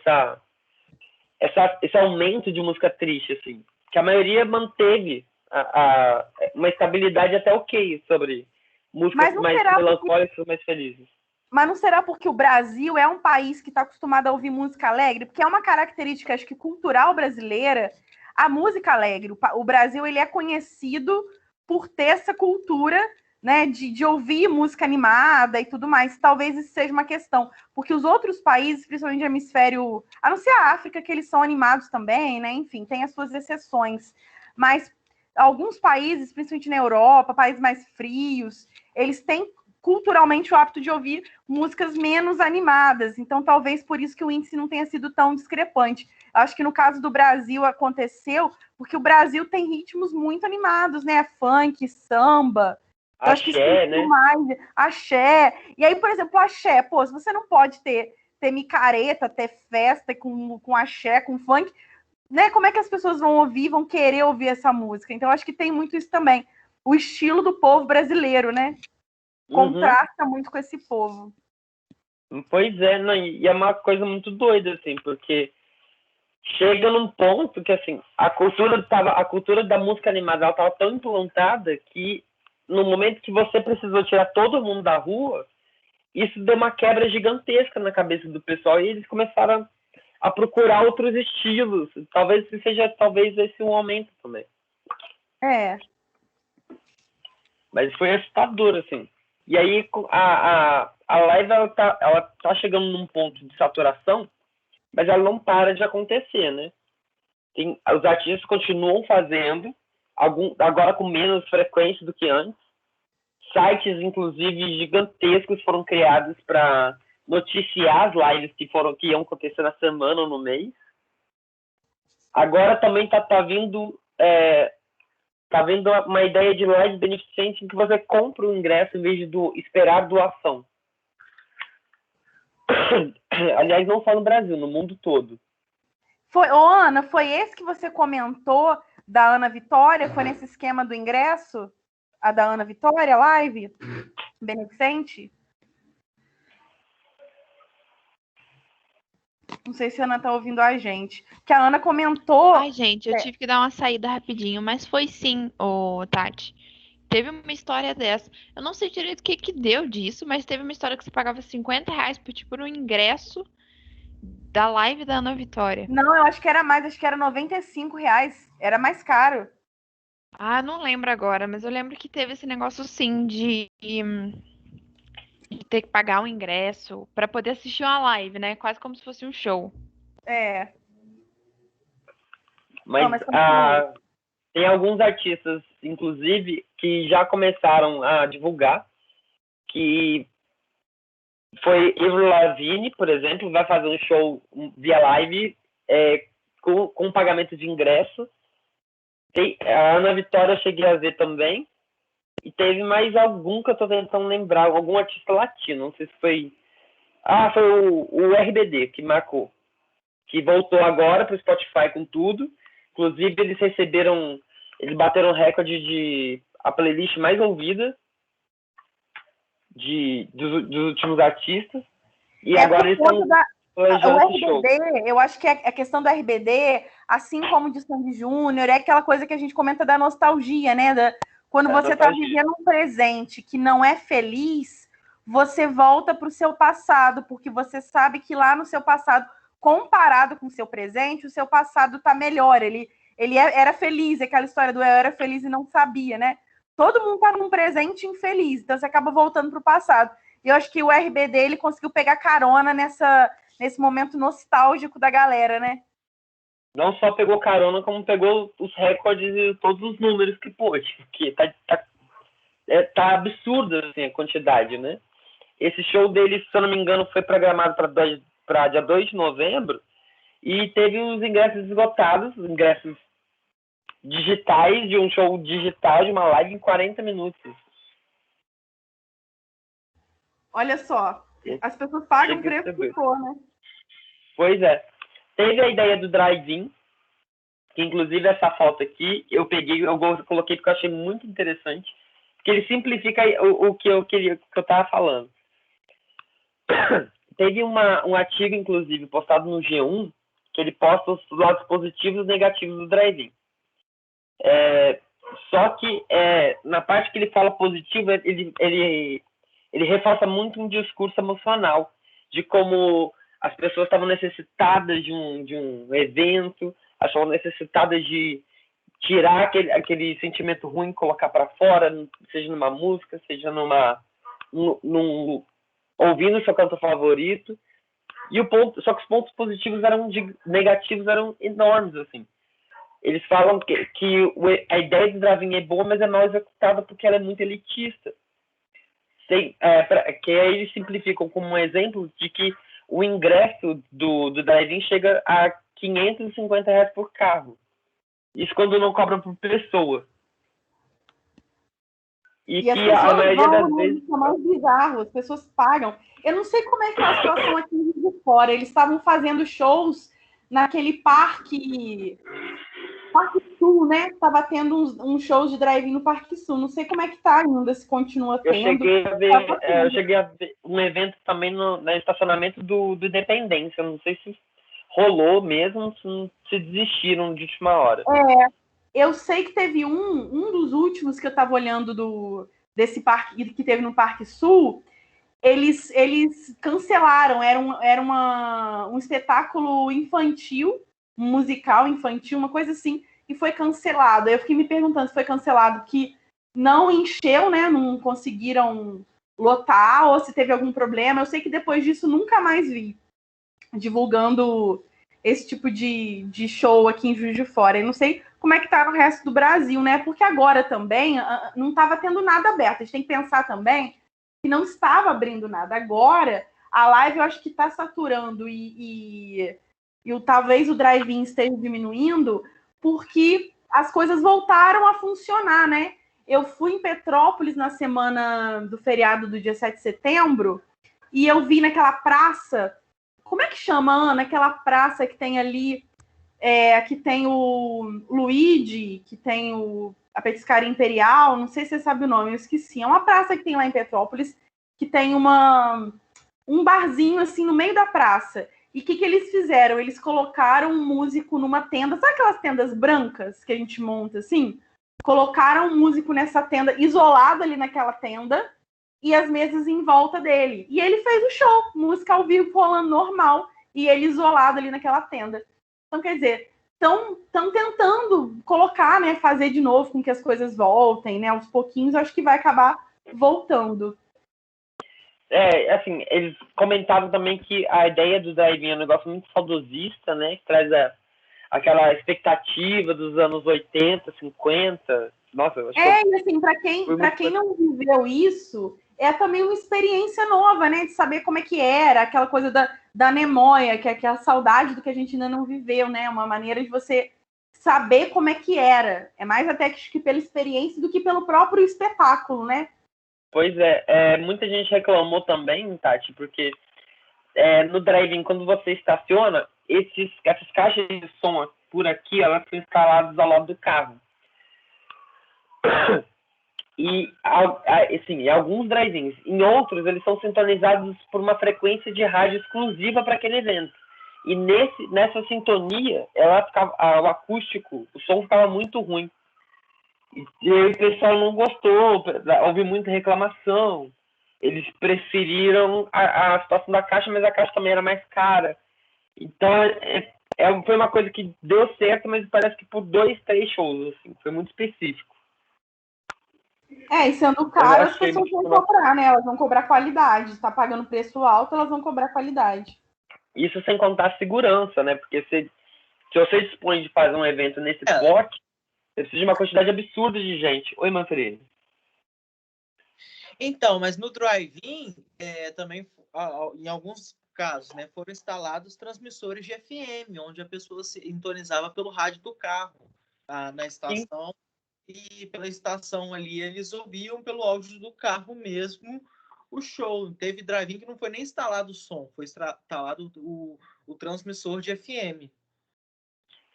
esse aumento de música triste, assim. Que a maioria manteve uma estabilidade até ok sobre músicas mais melancólicas e mais felizes. Mas não será porque o Brasil é um país que está acostumado a ouvir música alegre? Porque é uma característica, acho que, cultural brasileira, a música alegre. O Brasil ele é conhecido por ter essa cultura, né, de ouvir música animada e tudo mais. Talvez isso seja uma questão. Porque os outros países, principalmente do hemisfério, a não ser a África, que eles são animados também, né? Enfim, tem as suas exceções. Mas alguns países, principalmente na Europa, países mais frios, eles têm culturalmente o hábito de ouvir músicas menos animadas. Então, talvez por isso que o índice não tenha sido tão discrepante. Acho que no caso do Brasil aconteceu porque o Brasil tem ritmos muito animados, né? Funk, samba. Axé, acho que né? Mais. Axé. E aí, por exemplo, axé. Pô, se você não pode ter micareta, ter festa com axé, com funk, né? Como é que as pessoas vão ouvir, vão querer ouvir essa música? Então, acho que tem muito isso também. O estilo do povo brasileiro, né? Contrasta muito com esse povo. Pois é, não, e é uma coisa muito doida, assim, porque chega num ponto que, assim, a cultura da música animada estava tão implantada que no momento que você precisou tirar todo mundo da rua, isso deu uma quebra gigantesca na cabeça do pessoal e eles começaram a procurar outros estilos. Talvez seja esse um aumento também. Mas foi assustador, assim. E aí a live ela tá chegando num ponto de saturação, mas ela não para de acontecer, né? Os artistas continuam fazendo, agora com menos frequência do que antes. sites, inclusive, gigantescos foram criados para noticiar as lives que iam acontecer na semana ou no mês. Agora também tá vindo uma ideia de live beneficente em que você compra o ingresso em vez de esperar doação. Aliás, não só no Brasil, no mundo todo. Ana, foi esse que você comentou da Ana Vitória? Foi nesse esquema do ingresso? A da Ana Vitória, live beneficente? Não sei se a Ana tá ouvindo a gente. Que a Ana comentou... Ai, gente, eu tive que dar uma saída rapidinho, mas foi sim, Tati. Teve uma história dessa. Eu não sei direito o que deu disso, mas teve uma história que você pagava R$50 por um ingresso da live da Ana Vitória. Não, eu acho que era mais, acho que era R$95. Era mais caro. Ah, não lembro agora, mas eu lembro que teve esse negócio sim de ter que pagar um ingresso para poder assistir uma live, né? Quase como se fosse um show. É. Mas tem alguns artistas, inclusive, que já começaram a divulgar, que foi Avril Lavigne, por exemplo, vai fazer um show via live com pagamento de ingresso. A Ana Vitória eu cheguei a ver também. E teve mais algum que eu tô tentando lembrar, algum artista latino, não sei se foi... foi o RBD que marcou, que voltou agora pro Spotify com tudo. Inclusive, eles bateram recorde de a playlist mais ouvida dos últimos artistas. E agora eles estão planejando esse show. Eu acho que a questão do RBD, assim como de Sandy Júnior, é aquela coisa que a gente comenta da nostalgia, né? Quando você está vivendo um presente que não é feliz, você volta para o seu passado, porque você sabe que lá no seu passado, comparado com o seu presente, o seu passado está melhor. Ele era feliz, aquela história do eu era feliz e não sabia, né? Todo mundo está num presente infeliz, então você acaba voltando para o passado. E eu acho que o RBD ele conseguiu pegar carona nesse momento nostálgico da galera, né? Não só pegou carona, como pegou os recordes e todos os números que pôde, porque tá absurda assim, a quantidade, né? Esse show dele, se eu não me engano, foi programado para dia 2 de novembro e teve os ingressos esgotados, os ingressos digitais, de um show digital, de uma live em 40 minutos. Olha só, as pessoas pagam o preço que for, né? Pois é. Teve a ideia do drive-in, que inclusive essa foto aqui, eu coloquei porque eu achei muito interessante, porque ele simplifica o que eu estava falando. Teve um artigo, inclusive, postado no G1, que ele posta os lados positivos e negativos do drive-in. Só que na parte que ele fala positivo, ele reforça muito um discurso emocional, de como as pessoas estavam necessitadas de um evento, estavam necessitadas de tirar aquele sentimento ruim, colocar para fora, seja numa música, seja ouvindo o seu canto favorito. Só que os pontos positivos negativos eram enormes, assim. Eles falam que a ideia do drive-in é boa, mas é mal executada porque ela é muito elitista. Que aí eles simplificam como um exemplo de que o ingresso do drive-in chega a R$550 por carro. Isso quando não cobram por pessoa. E que a maioria das vezes... É mais bizarro, as pessoas pagam. Eu não sei como é que é a situação aqui de fora. Eles estavam fazendo shows naquele Parque Sul, né? Estava tendo um show de drive-in no Parque Sul. Não sei como é que tá ainda, se continua tendo. Eu cheguei a ver um evento também no estacionamento do Independência. Eu não sei se rolou mesmo, se desistiram de última hora. Eu sei que teve um dos últimos que eu estava olhando desse parque que teve no Parque Sul. Eles cancelaram. Era um espetáculo infantil, um musical infantil, uma coisa assim, e foi cancelado. Eu fiquei me perguntando se foi cancelado que não encheu, né? Não conseguiram lotar, ou se teve algum problema. Eu sei que depois disso nunca mais vi divulgando esse tipo de show aqui em Juiz de Fora. Eu não sei como é que tá no resto do Brasil, né? Porque agora também não estava tendo nada aberto. A gente tem que pensar também que não estava abrindo nada. Agora, a live eu acho que está saturando e talvez o drive-in esteja diminuindo porque as coisas voltaram a funcionar, né? Eu fui em Petrópolis na semana do feriado do dia 7 de setembro e eu vi naquela praça. Como é que chama, Ana? Aquela praça que tem ali, que tem o Luigi, que tem a Petiscaria Imperial, não sei se você sabe o nome, eu esqueci. É uma praça que tem lá em Petrópolis, que tem um barzinho assim no meio da praça. E o que eles fizeram? Eles colocaram um músico numa tenda, sabe aquelas tendas brancas que a gente monta assim? Colocaram um músico nessa tenda, isolado ali naquela tenda, e as mesas em volta dele. E ele fez o show, música ao vivo rolando normal, e ele isolado ali naquela tenda. Então, quer dizer, estão tentando colocar, né, fazer de novo com que as coisas voltem, né, aos pouquinhos, eu acho que vai acabar voltando. Assim, eles comentavam também que a ideia do drive-in é um negócio muito saudosista, né, que traz aquela expectativa dos anos 80, 50. Nossa, eu acho e assim, para quem não viveu isso, é também uma experiência nova, né? De saber como é que era, aquela coisa da memória, que é a saudade do que a gente ainda não viveu, né? Uma maneira de você saber como é que era. É mais até que pela experiência do que pelo próprio espetáculo, né? Pois muita gente reclamou também, Tati, porque no drive-in, quando você estaciona, essas caixas de som por aqui, elas são instaladas ao lado do carro. E, assim, em alguns drive-ins, em outros, eles são sintonizados por uma frequência de rádio exclusiva para aquele evento. E nessa sintonia, o acústico, o som ficava muito ruim. E aí o pessoal não gostou, houve muita reclamação. Eles preferiram a situação da caixa, mas a caixa também era mais cara. Então, foi uma coisa que deu certo, mas parece que por 2, 3 shows, assim, foi muito específico. E sendo caro, as pessoas vão cobrar, né? Elas vão cobrar qualidade. Está pagando preço alto, elas vão cobrar qualidade. Isso sem contar a segurança, né? Porque se você dispõe de fazer um evento nesse porte, você precisa de uma quantidade absurda de gente. Oi, Manfred. Então, mas no drive-in, também, em alguns casos, né, foram instalados transmissores de FM, onde a pessoa se sintonizava pelo rádio do carro, na estação. Sim. E pela estação ali, eles ouviam pelo áudio do carro mesmo o show. Teve drive-in que não foi nem instalado o som, foi instalado o transmissor de FM.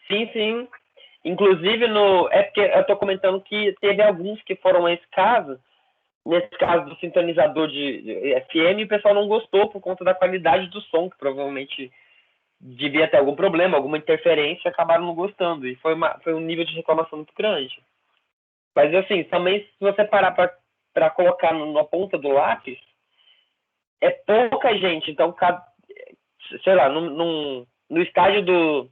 Sim, sim. Inclusive, porque eu estou comentando que teve alguns que foram esse caso. Nesse caso do sintonizador de FM, o pessoal não gostou por conta da qualidade do som, que provavelmente devia ter algum problema, alguma interferência, acabaram não gostando. E foi um nível de reclamação muito grande. Mas, assim, também, se você parar para colocar na ponta do lápis, é pouca gente. Então, sei lá, no estádio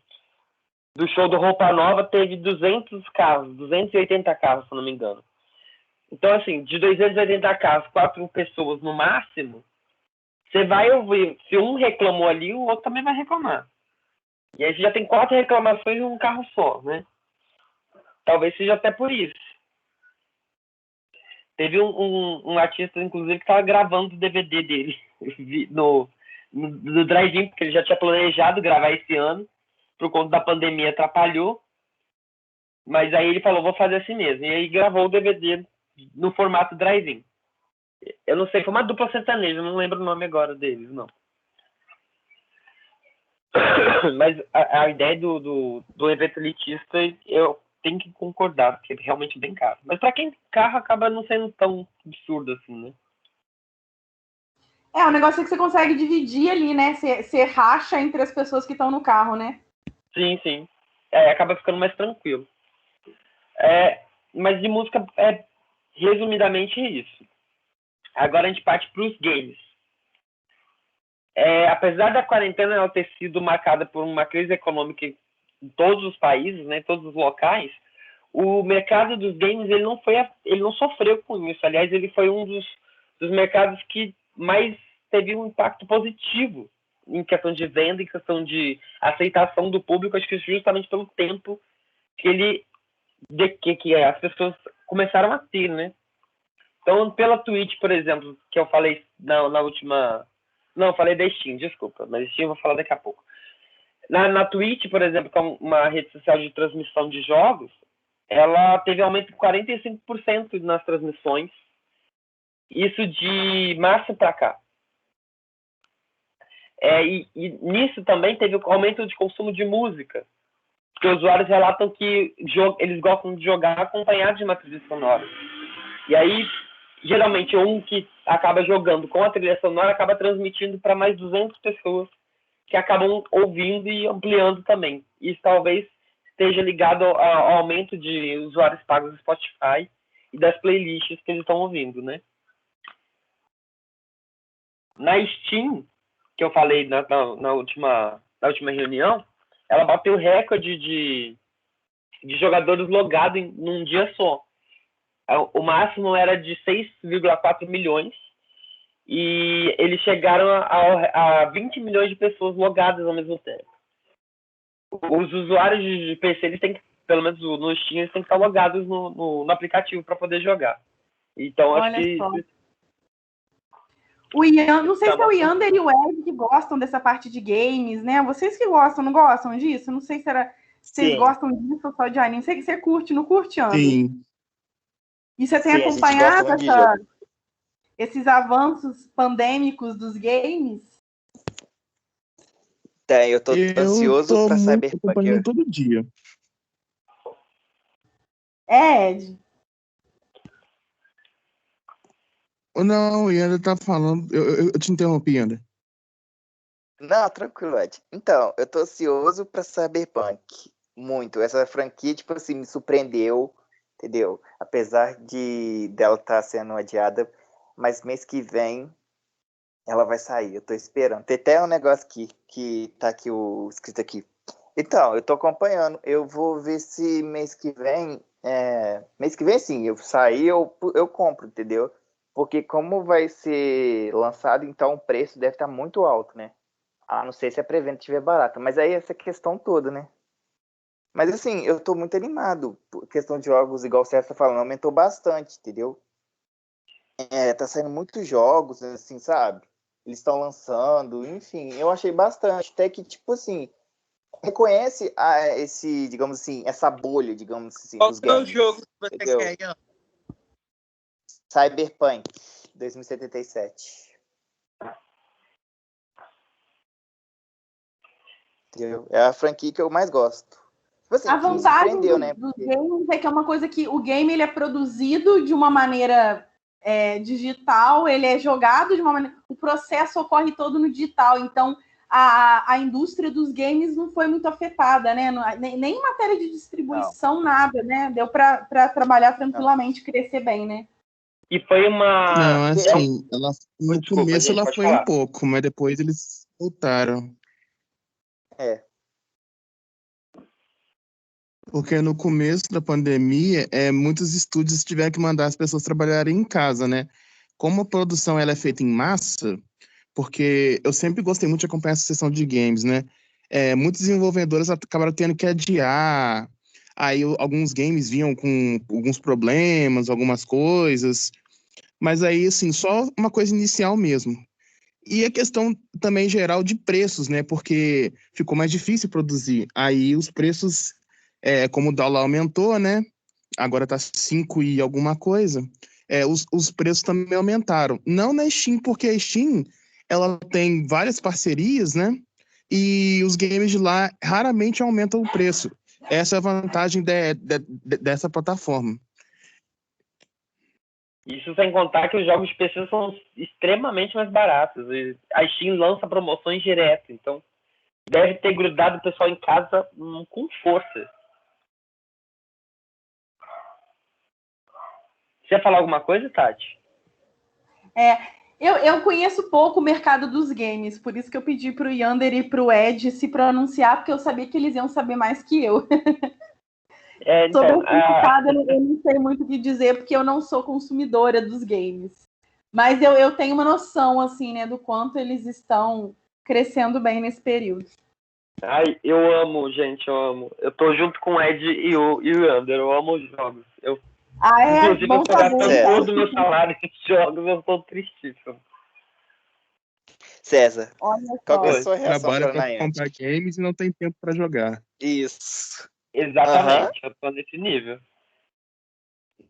do show do Roupa Nova teve 200 carros, 280 carros, se não me engano. Então, assim, de 280 carros, 4 pessoas no máximo, você vai ouvir. Se um reclamou ali, o outro também vai reclamar. E aí você já tem 4 reclamações em um carro só, né? Talvez seja até por isso. Teve um artista, inclusive, que estava gravando o DVD dele no drive-in, porque ele já tinha planejado gravar esse ano, por conta da pandemia atrapalhou. Mas aí ele falou, vou fazer assim mesmo. E aí gravou o DVD no formato drive-in. Eu não sei, foi uma dupla sertaneja, não lembro o nome agora deles, não. Mas a ideia do evento elitista, eu tenho que concordar, porque é realmente bem caro. Mas para quem tem carro, acaba não sendo tão absurdo assim, né? O negócio é que você consegue dividir ali, né? Você racha entre as pessoas que estão no carro, né? Sim, sim. Acaba ficando mais tranquilo. Mas de música, resumidamente isso. Agora a gente parte para os games. Apesar da quarentena ela ter sido marcada por uma crise econômica em todos os países, né, em todos os locais, o mercado dos games ele não sofreu com isso. Aliás, ele foi um dos mercados que mais teve um impacto positivo em questão de venda, em questão de aceitação do público, acho que justamente pelo tempo que as pessoas começaram a ter, né? Então, pela Twitch, por exemplo, que eu falei na última... Não, eu falei da Steam, desculpa, mas Steam eu vou falar daqui a pouco. Na Twitch, por exemplo, que é uma rede social de transmissão de jogos, ela teve aumento de 45% nas transmissões, isso de março para cá. E nisso também teve o aumento de consumo de música, porque os usuários relatam que eles gostam de jogar acompanhado de uma trilha sonora. E aí, geralmente, um que acaba jogando com a trilha sonora acaba transmitindo para mais 200 pessoas que acabam ouvindo e ampliando também. Isso talvez esteja ligado ao aumento de usuários pagos do Spotify e das playlists que eles estão ouvindo, né? Na Steam, que eu falei na última reunião, ela bateu recorde de jogadores logados num dia só. O máximo era de 6,4 milhões e eles chegaram a 20 milhões de pessoas logadas ao mesmo tempo. Os usuários de PC, eles têm que, pelo menos no Steam, eles têm que estar logados no aplicativo para poder jogar. Então, Olha acho que... só. O Ian, não sei se é o Yander e o Ed que gostam dessa parte de games, né? Vocês que gostam, não gostam disso? Não sei se vocês gostam disso ou só de anime. Sei que você curte, não curte, Yander? Sim. E você tem acompanhado esses avanços pandêmicos dos games? Tem, eu tô ansioso para Cyberpunk. Acompanhando todo dia. Ed? Não, o Yander tá falando. Eu te interrompi, Yander. Não, tranquilo, Ed. Então, eu tô ansioso para Cyberpunk. Muito. Essa franquia, tipo assim, me surpreendeu, entendeu? Apesar dela estar sendo adiada, mas mês que vem ela vai sair. Eu tô esperando. Tem até um negócio aqui, que tá aqui escrito aqui. Então, eu tô acompanhando. Eu vou ver se mês que vem... mês que vem, sim. Eu sair, eu compro, entendeu? Porque como vai ser lançado, então o preço deve estar muito alto, né? A não ser se a pré-venda estiver barata. Mas aí essa questão toda, né? Mas assim, eu tô muito animado. A questão de jogos, igual você está falando, aumentou bastante, entendeu? Tá saindo muitos jogos, assim, sabe? Eles estão lançando, enfim, eu achei bastante. Até que, tipo assim, reconhece digamos assim, essa bolha, digamos assim, dos games. Qual é o jogo que você quer, Ian? Cyberpunk 2077. Entendeu? É a franquia que eu mais gosto. Tipo assim, A vantagem dos né? games é que é uma coisa que o game ele é produzido de uma maneira digital, ele é jogado de uma maneira... O processo ocorre todo no digital, então a indústria dos games não foi muito afetada, né? Nem em matéria de distribuição, nada, né? Deu para trabalhar tranquilamente, crescer bem, né? E foi uma... Não, assim, no começo ela foi falar. um pouco, mas depois eles voltaram. Porque no começo da pandemia, muitos estúdios tiveram que mandar as pessoas trabalharem em casa, né? Como a produção ela é feita em massa, porque eu sempre gostei muito de acompanhar essa sessão de games, né? Muitos desenvolvedores acabaram tendo que adiar. Aí alguns games vinham com alguns problemas, algumas coisas. Mas aí, assim, só uma coisa inicial mesmo. E a questão também geral de preços, né? Porque ficou mais difícil produzir. Aí os preços, como o dólar aumentou, né? Agora tá 5 e alguma coisa. Os preços também aumentaram. Não na Steam, porque a Steam, ela tem várias parcerias, né? E os games de lá raramente aumentam o preço. Essa é a vantagem dessa plataforma. Isso sem contar que os jogos de PC são extremamente mais baratos. A Steam lança promoções direto, então deve ter grudado o pessoal em casa com força. Você ia falar alguma coisa, Tati? Eu conheço pouco o mercado dos games, por isso que eu pedi para o Yander e para o Ed se pronunciar, porque eu sabia que eles iam saber mais que eu. Sobre esse mercado, eu não sei muito o que dizer, porque eu não sou consumidora dos games. Mas eu tenho uma noção, assim, né, do quanto eles estão crescendo bem nesse período. Ai, eu amo, gente, eu amo. Eu tô junto com o Ed e o Ander, eu amo os jogos. Inclusive, Bom eu tô gastando saber. todo o meu salário em jogos, eu tô tristíssimo. César, Olha qual que é a só. sua reação Trabalha para para comprar Niantic? games e não tem tempo para jogar. Isso. Exatamente, eu tô nesse nível.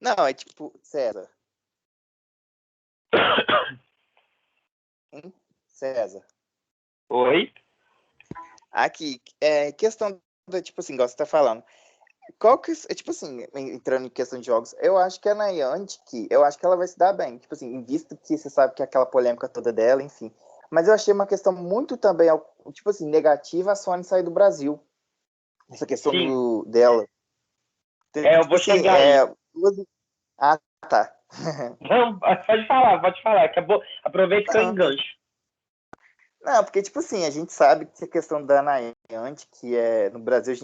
Não, é tipo, César. César. Oi? Aqui, questão do, tipo assim, igual você tá falando. Qual que, tipo assim, entrando em questão de jogos, eu acho que a Niantic, eu acho que ela vai se dar bem. Tipo assim, em vista que você sabe que é aquela polêmica toda dela, enfim. Mas eu achei uma questão muito também, tipo assim, negativa a Sony sair do Brasil. Essa questão dela. Eu vou chegar aí. Ah, tá. Não, pode falar. Acabou. Aproveita que eu engancho. Não, porque, tipo assim, a gente sabe que a questão da Niantic, que no Brasil,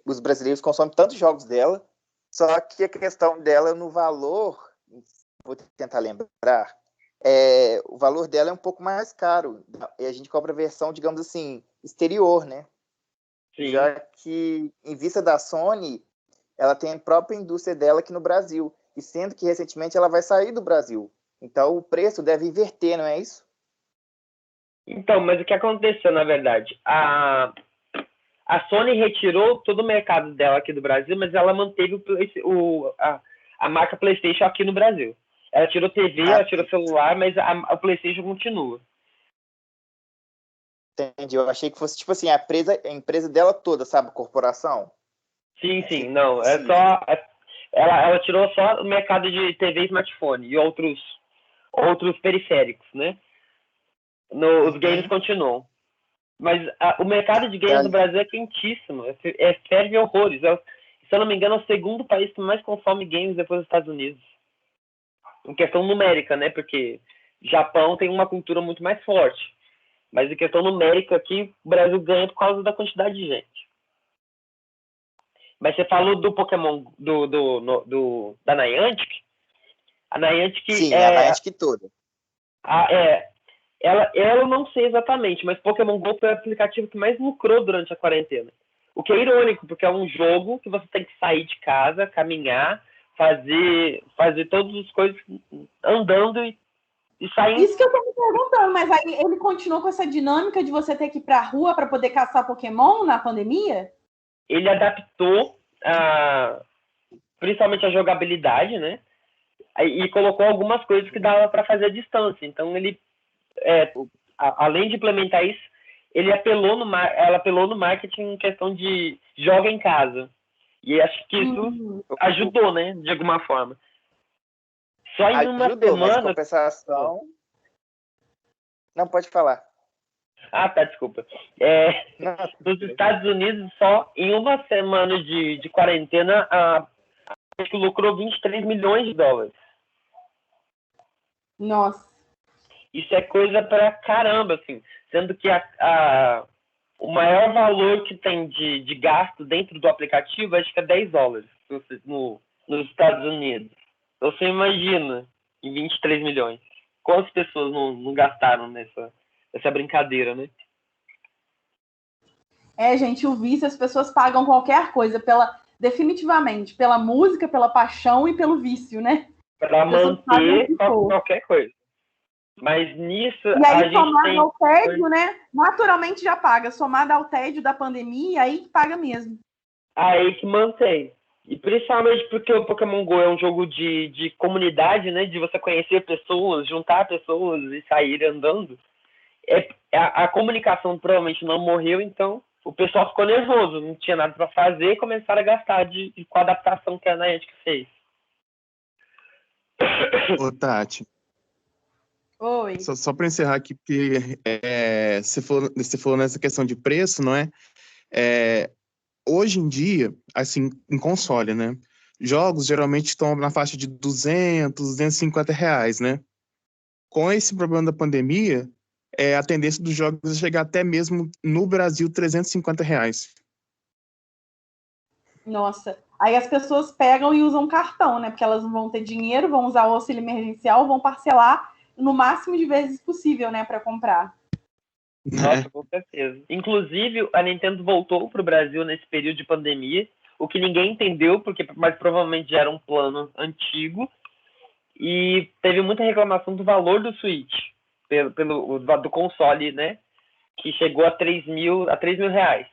os brasileiros consomem tantos jogos dela, só que a questão dela no valor, vou tentar lembrar, o valor dela é um pouco mais caro, e a gente compra a versão, digamos assim, exterior, né? Sim. Já que, em vista da Sony, ela tem a própria indústria dela aqui no Brasil, e sendo que recentemente ela vai sair do Brasil. Então o preço deve inverter, não é isso? Então, mas o que aconteceu, na verdade? A Sony retirou todo o mercado dela aqui do Brasil, mas ela manteve a marca PlayStation aqui no Brasil. Ela tirou TV, ela tirou celular, mas o PlayStation continua. Entendi. Eu achei que fosse, tipo assim, a empresa dela toda, sabe? Corporação. Sim. Não, é só... Ela tirou só o mercado de TV e smartphone e outros periféricos, né? Os games continuam. Mas o mercado de games no Brasil é quentíssimo. Ferve horrores. Se eu não me engano, é o segundo país que mais consome games depois dos Estados Unidos. Em questão numérica, né? Porque Japão tem uma cultura muito mais forte. Mas em questão numérica aqui, o Brasil ganha por causa da quantidade de gente. Mas você falou do Pokémon, da Niantic. A Niantic Sim, a Niantic toda. Eu não sei exatamente, mas Pokémon GO foi o aplicativo que mais lucrou durante a quarentena. O que é irônico, porque é um jogo que você tem que sair de casa, caminhar, fazer todas as coisas andando e saindo. Isso que eu tô me perguntando, mas aí ele continuou com essa dinâmica de você ter que ir pra rua para poder caçar Pokémon na pandemia? Ele adaptou principalmente a jogabilidade, né? E colocou algumas coisas que dava para fazer à distância. Então ele além de implementar isso, ela apelou no marketing em questão de joga em casa. E acho que isso ajudou, né? De alguma forma. Só em uma semana... Mas compensação... Não, pode falar. Ah, tá, desculpa. Nos Estados Unidos, só em uma semana de quarentena, acho que lucrou 23 milhões de dólares. Nossa. Isso é coisa pra caramba, assim. Sendo que o maior valor que tem de gasto dentro do aplicativo, acho que é 10 dólares nos Estados Unidos. Então você imagina, em 23 milhões. Quantas pessoas não gastaram nessa brincadeira, né? Gente, o vício, as pessoas pagam qualquer coisa, definitivamente, pela música, pela paixão e pelo vício, né? Para manter qualquer coisa. Mas nisso, e aí, a gente tem... ao tédio, né? Naturalmente já paga. Somado ao tédio da pandemia, aí que paga mesmo. Aí que mantém. E principalmente porque o Pokémon GO é um jogo de comunidade, né? De você conhecer pessoas, juntar pessoas e sair andando. A comunicação provavelmente não morreu, então o pessoal ficou nervoso, não tinha nada para fazer e começaram a gastar com a adaptação que a Niantic fez. Ô, Tati. Oi. Só para encerrar aqui, porque você falou nessa questão de preço, não é? Hoje em dia, assim, em console, né? Jogos geralmente estão na faixa de 200, 250 reais, né? Com esse problema da pandemia, a tendência dos jogos é chegar até mesmo no Brasil 350 reais. Nossa. Aí as pessoas pegam e usam cartão, né? Porque elas não vão ter dinheiro, vão usar o auxílio emergencial, vão parcelar no máximo de vezes possível, né? Para comprar. Nossa, com certeza. Inclusive, a Nintendo voltou para o Brasil nesse período de pandemia, o que ninguém entendeu, mas provavelmente já era um plano antigo, e teve muita reclamação do valor do Switch, do console, né? Que chegou a 3 mil reais.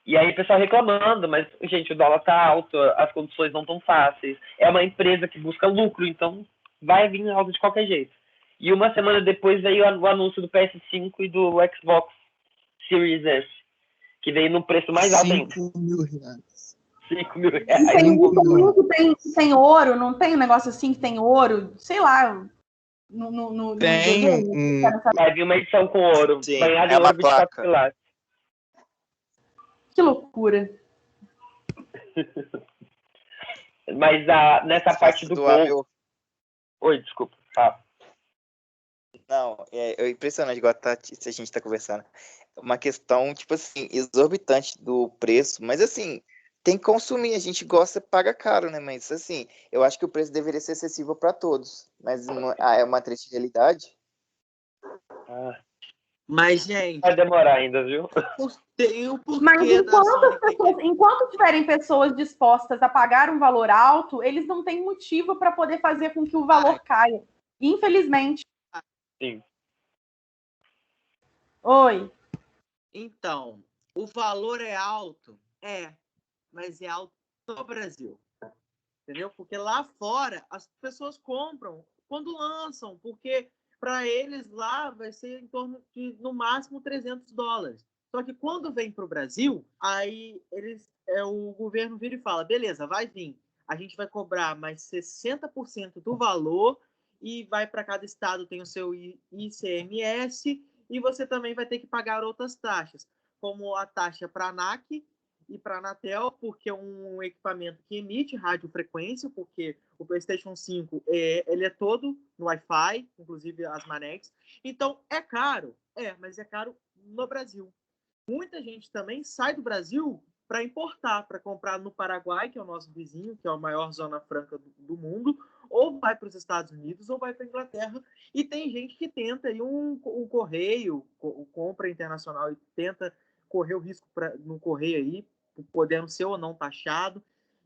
E aí o pessoal reclamando, mas, gente, o dólar tá alto, as condições não tão fáceis. É uma empresa que busca lucro, então vai vir alto de qualquer jeito. E uma semana depois veio o anúncio do PS5 e do Xbox Series S, que veio no preço mais alto ainda. 5 mil reais. 5 mil E reais. tem um que tem ouro, não tem um negócio assim que tem ouro, sei lá. Tem Vai vir uma edição com ouro, Sim, banhado é em uma ouro 24 placa. quilates. Que loucura. Mas nessa parte do doar gol... meu- Oi, desculpa. Tá. Não, é impressionante, igual se a gente tá conversando. Uma questão, tipo assim, exorbitante do preço, mas assim, tem que consumir, a gente gosta, paga caro, né? Mas assim, eu acho que o preço deveria ser acessível para todos. Mas é uma triste realidade. Mas, gente, Vai demorar ainda, viu? tem o porquê Mas da Sony ter que- enquanto tiverem pessoas dispostas a pagar um valor alto, eles não têm motivo para poder fazer com que o valor caia. Infelizmente. Sim. Oi. Então, o valor é alto? Mas é alto no Brasil. Entendeu? Porque lá fora as pessoas compram quando lançam, porque para eles lá vai ser em torno de, no máximo, $300. Só que quando vem para o Brasil, aí o governo vira e fala, beleza, vai vir. A gente vai cobrar mais 60% do valor e vai para cada estado tem o seu ICMS e você também vai ter que pagar outras taxas, como a taxa para a ANAC e para a Anatel, porque é um equipamento que emite radiofrequência, porque o PlayStation 5 ele é todo no Wi-Fi, inclusive as manex. Então, é caro? Mas é caro no Brasil. Muita gente também sai do Brasil para importar, para comprar no Paraguai, que é o nosso vizinho, que é a maior zona franca do mundo, ou vai para os Estados Unidos, ou vai para a Inglaterra. E tem gente que tenta aí um correio, compra internacional e tenta correr o risco no correio aí, podendo ser ou não taxado.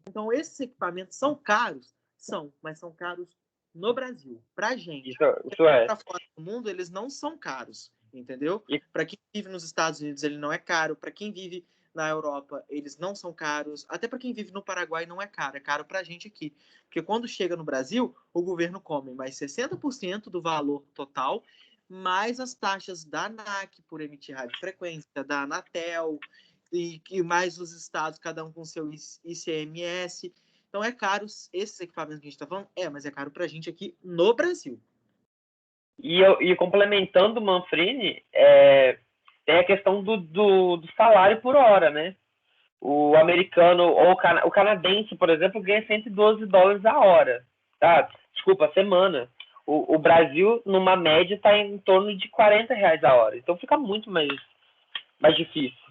Então, esses equipamentos são caros? São, mas são caros no Brasil, pra gente. Isso é. Para fora do mundo, eles não são caros, entendeu? E... Para quem vive nos Estados Unidos, ele não é caro. Para quem vive na Europa, eles não são caros. Até para quem vive no Paraguai, não é caro. É caro para a gente aqui. Porque quando chega no Brasil, o governo come mais 60% do valor total, mais as taxas da ANAC por emitir radiofrequência, da Anatel, e mais os estados, cada um com seu ICMS. Então, é caro esses equipamentos que a gente está falando? Mas é caro para a gente aqui no Brasil. E complementando o Manfrini, tem a questão do salário por hora, né? O americano ou o canadense, por exemplo, ganha $112 a hora, tá? Desculpa, a semana. O Brasil, numa média, está em torno de R$40 a hora. Então fica muito mais difícil.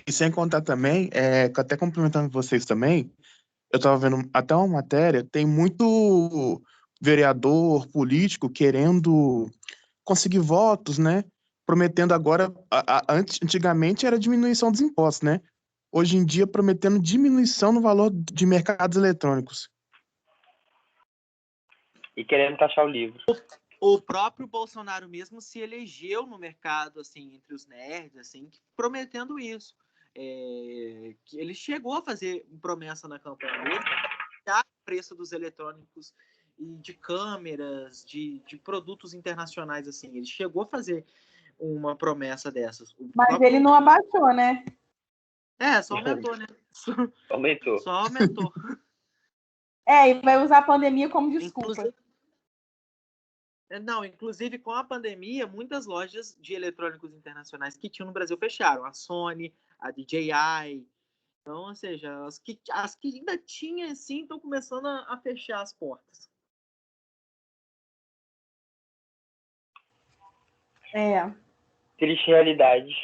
E sem contar também, até complementando vocês também, eu estava vendo até uma matéria, tem muito vereador, político querendo conseguir votos, né? Prometendo agora, antigamente era diminuição dos impostos, né? Hoje em dia prometendo diminuição no valor de mercados eletrônicos. E querendo taxar o livro. O próprio Bolsonaro mesmo se elegeu no mercado, assim, entre os nerds, assim, prometendo isso. Que ele chegou a fazer promessa na campanha dele para o preço dos eletrônicos e de câmeras, de produtos internacionais, assim. Ele chegou a fazer uma promessa dessas. Mas ele não abaixou, né? Só aumentou, né? Aumentou. Só aumentou. E vai usar a pandemia como desculpa. Inclusive, com a pandemia, muitas lojas de eletrônicos internacionais que tinham no Brasil fecharam. A Sony, a DJI. Então, ou seja, as que ainda tinham, assim, estão começando a fechar as portas. Triste realidade.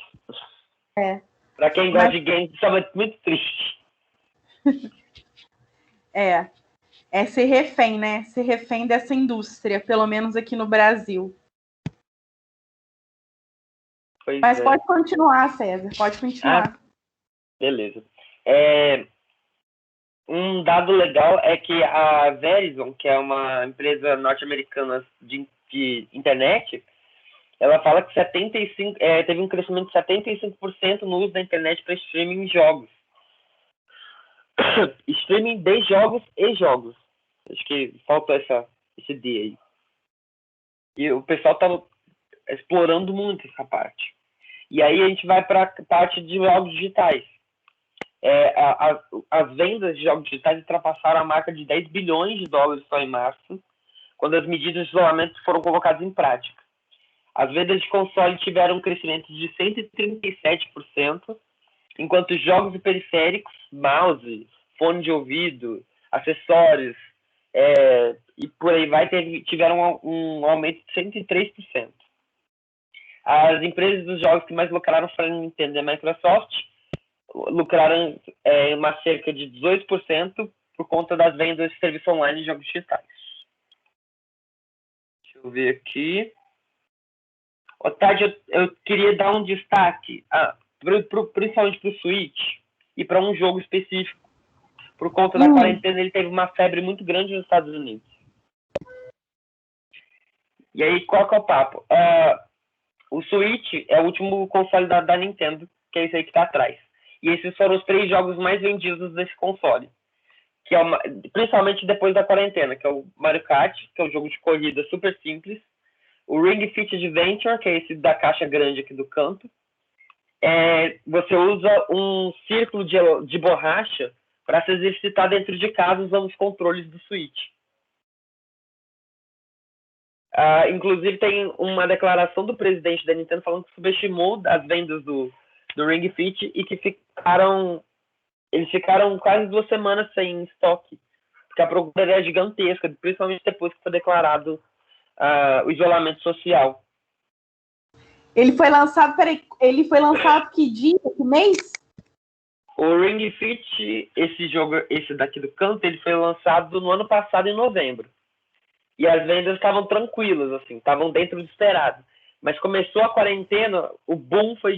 Para quem gosta de games, isso é muito triste. é ser refém, né? Ser refém dessa indústria, pelo menos aqui no Brasil. Pois Mas é. pode continuar, César, pode continuar. Beleza. Um dado legal é que a Verizon, que é uma empresa norte-americana de internet, ela fala que teve um crescimento de 75% no uso da internet para streaming de jogos. Streaming de jogos e jogos. Acho que faltou esse D aí. E o pessoal tá explorando muito essa parte. E aí a gente vai para a parte de jogos digitais. As vendas de jogos digitais ultrapassaram a marca de 10 bilhões de dólares só em março, quando as medidas de isolamento foram colocadas em prática. As vendas de console tiveram um crescimento de 137%, enquanto jogos e periféricos, mouse, fone de ouvido, acessórios e por aí vai, tiveram um aumento de 103%. As empresas dos jogos que mais lucraram foram a Nintendo e a Microsoft, lucraram uma cerca de 18% por conta das vendas de serviço online de jogos digitais. Deixa eu ver aqui. Otávio, eu queria dar um destaque, principalmente para o Switch e para um jogo específico. Por conta da quarentena, ele teve uma febre muito grande nos Estados Unidos. E aí, qual que é o papo? O Switch é o último console da Nintendo, que é esse aí que está atrás. E esses foram os 3 jogos mais vendidos desse console. Que é principalmente depois da quarentena, que é o Mario Kart, que é um jogo de corrida super simples. O Ring Fit Adventure, que é esse da caixa grande aqui do canto. Você usa um círculo de borracha para se exercitar dentro de casa usando os controles do Switch. Inclusive, tem uma declaração do presidente da Nintendo falando que subestimou as vendas do Ring Fit e que eles ficaram quase 2 semanas sem estoque, porque a procura era gigantesca, principalmente depois que foi declarado o isolamento social. Ele foi lançado que dia, que mês? O Ring Fit, esse daqui do canto, ele foi lançado no ano passado, em novembro. E as vendas estavam tranquilas, assim, estavam dentro do esperado. Mas começou a quarentena, o boom foi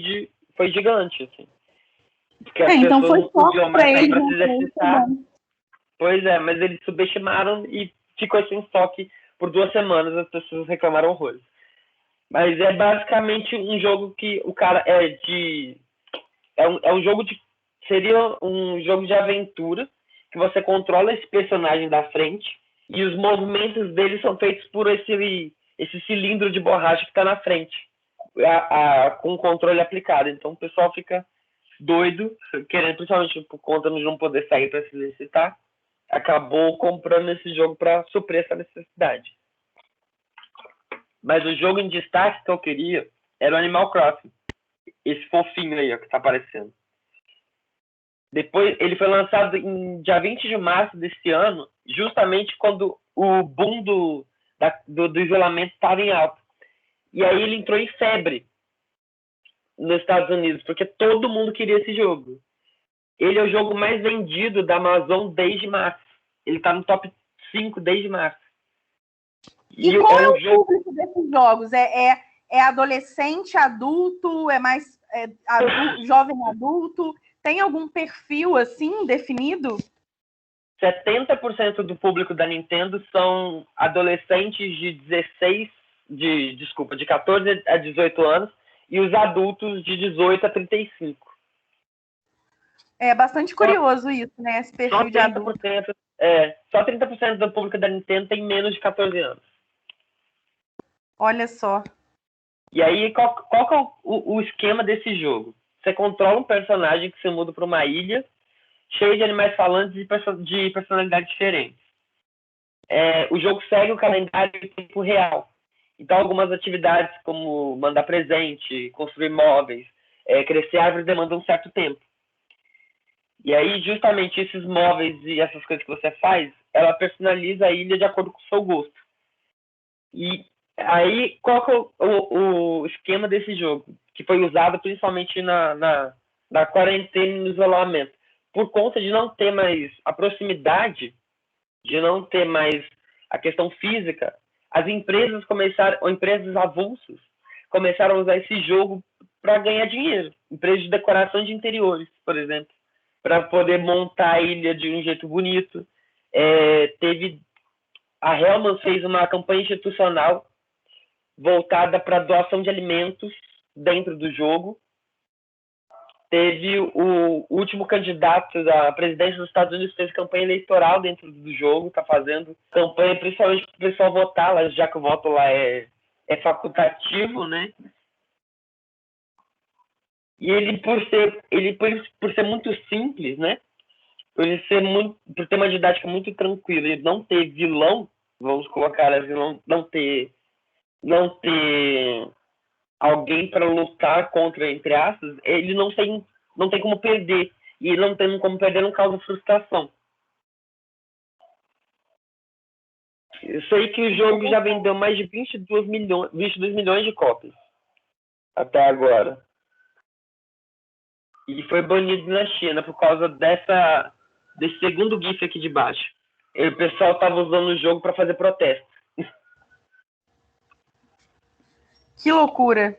gigante, assim. Porque as então pessoas foi só para sair ele para se exercitar. Pois é, mas eles subestimaram e ficou sem estoque por 2 semanas, as pessoas reclamaram horrores. Mas é basicamente um jogo que o cara seria um jogo de aventura, que você controla esse personagem da frente, e os movimentos dele são feitos por esse cilindro de borracha que está na frente, com o controle aplicado. Então o pessoal fica doido, querendo, principalmente por conta de não poder sair para se exercitar, acabou comprando esse jogo para suprir essa necessidade. Mas o jogo em destaque que eu queria era o Animal Crossing. Esse fofinho aí, ó, que tá aparecendo. Depois, ele foi lançado em dia 20 de março desse ano, justamente quando o boom do isolamento estava em alta. E aí ele entrou em febre nos Estados Unidos, porque todo mundo queria esse jogo. Ele é o jogo mais vendido da Amazon desde março. Ele tá no top 5 desde março. E qual é o público desses jogos? É adolescente, adulto, é mais jovem adulto? Tem algum perfil assim definido? 70% do público da Nintendo são adolescentes de 14 a 18 anos e os adultos de 18 a 35. É bastante curioso isso, né? Esse perfil de adulto. Só 30% do público da Nintendo tem menos de 14 anos. Olha só. E aí, qual que é o esquema desse jogo? Você controla um personagem que se muda para uma ilha cheia de animais falantes e de personalidades diferentes. O jogo segue o calendário em tempo real. Então, algumas atividades, como mandar presente, construir móveis, crescer árvores, demandam um certo tempo. E aí, justamente, esses móveis e essas coisas que você faz, ela personaliza a ilha de acordo com o seu gosto. E aí, qual que é o esquema desse jogo? Que foi usado principalmente na quarentena e no isolamento. Por conta de não ter mais a proximidade de não ter mais a questão física, as empresas começaram, ou empresas avulsas, começaram a usar esse jogo para ganhar dinheiro. Empresas de decoração de interiores, por exemplo, para poder montar a ilha de um jeito bonito. A Hellmann's fez uma campanha institucional voltada para doação de alimentos dentro do jogo. Teve o último candidato da presidência dos Estados Unidos fez campanha eleitoral dentro do jogo, está fazendo campanha principalmente para o pessoal votar, já que o voto lá é facultativo, né? E ele por ser muito simples, né? Por ter uma didática muito tranquila e não ter vilão, vamos colocar assim, não ter alguém para lutar contra, entre aspas, ele não tem como perder. E ele não tem como perder não causa frustração. Eu sei que o jogo já vendeu mais de 22 milhões de cópias até agora. E foi banido na China por causa desse segundo GIF aqui de baixo. E o pessoal estava usando o jogo para fazer protesto. Que loucura.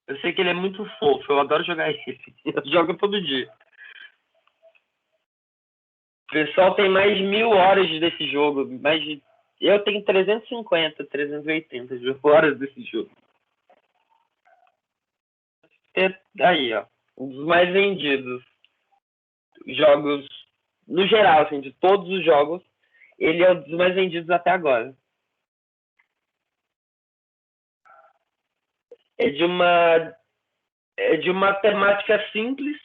Eu sei que ele é muito fofo, eu adoro jogar esse. Eu jogo todo dia. O pessoal tem mais de 1000 horas desse jogo. Eu tenho 350, 380 horas desse jogo. Aí, ó. Um dos mais vendidos jogos, no geral, assim, de todos os jogos, ele é um dos mais vendidos até agora. É de uma temática simples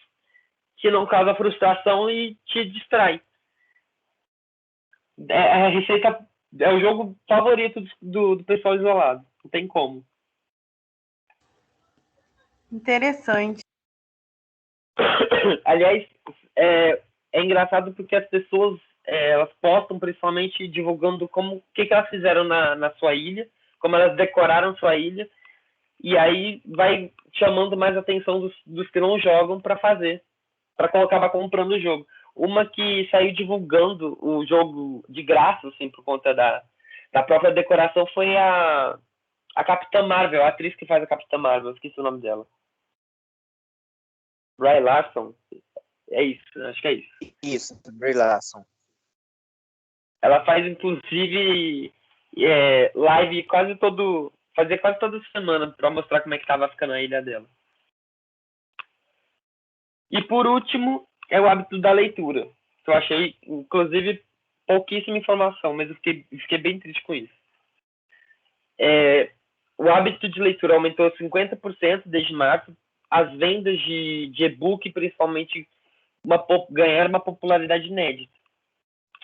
que não causa frustração e te distrai. A receita é o jogo favorito do pessoal isolado. Não tem como. Interessante. Aliás, é engraçado porque as pessoas elas postam principalmente divulgando o que elas fizeram na sua ilha, como elas decoraram sua ilha, e aí vai chamando mais atenção dos que não jogam para acabar comprando o jogo. Uma que saiu divulgando o jogo de graça, assim, por conta da própria decoração, foi a Capitã Marvel, a atriz que faz a Capitã Marvel, esqueci o nome dela. Brie Larson. É isso, acho que é isso. Isso, Brie Larson. Ela faz, inclusive, live fazia quase toda semana para mostrar como é que estava ficando a ilha dela. E por último, é o hábito da leitura. Que eu achei, inclusive, pouquíssima informação, mas eu fiquei bem triste com isso. O hábito de leitura aumentou 50% desde março. As vendas de e-book, principalmente, ganharam uma popularidade inédita.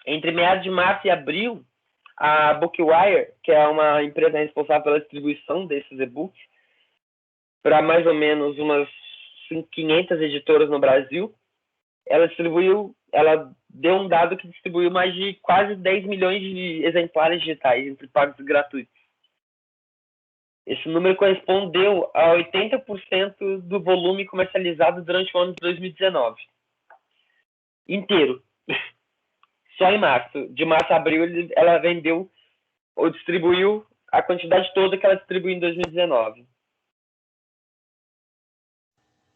Entre meados de março e abril, a Bookwire, que é uma empresa responsável pela distribuição desses e-books, para mais ou menos umas 500 editoras no Brasil, ela deu um dado que distribuiu mais de quase 10 milhões de exemplares digitais entre pagos e gratuitos. Esse número correspondeu a 80% do volume comercializado durante o ano de 2019. Inteiro. Só em março. De março a abril, ela vendeu ou distribuiu a quantidade toda que ela distribuiu em 2019.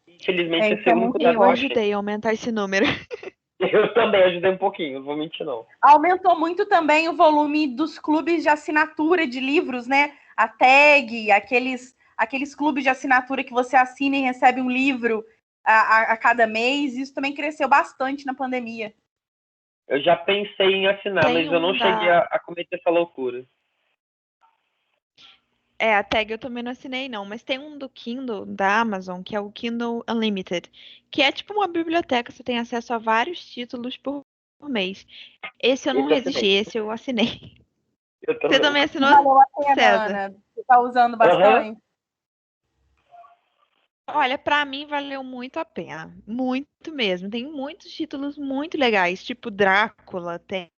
Infelizmente, esse é o único dado que eu ajudei a aumentar esse número. Eu também ajudei um pouquinho, não vou mentir, não. Aumentou muito também o volume dos clubes de assinatura de livros, né? A Tag, aqueles clubes de assinatura que você assina e recebe um livro a cada mês. Isso também cresceu bastante na pandemia. Eu já pensei em assinar, mas eu não cheguei a cometer essa loucura. A Tag eu também não assinei, não. Mas tem um do Kindle, da Amazon, que é o Kindle Unlimited, que é tipo uma biblioteca, você tem acesso a vários títulos por mês. Esse eu não resisti, esse eu assinei. Você também assinou, Valeu a pena, César? Ana? Você tá usando bastante? Olha, pra mim valeu muito a pena. Muito mesmo. Tem muitos títulos muito legais, tipo Drácula, tem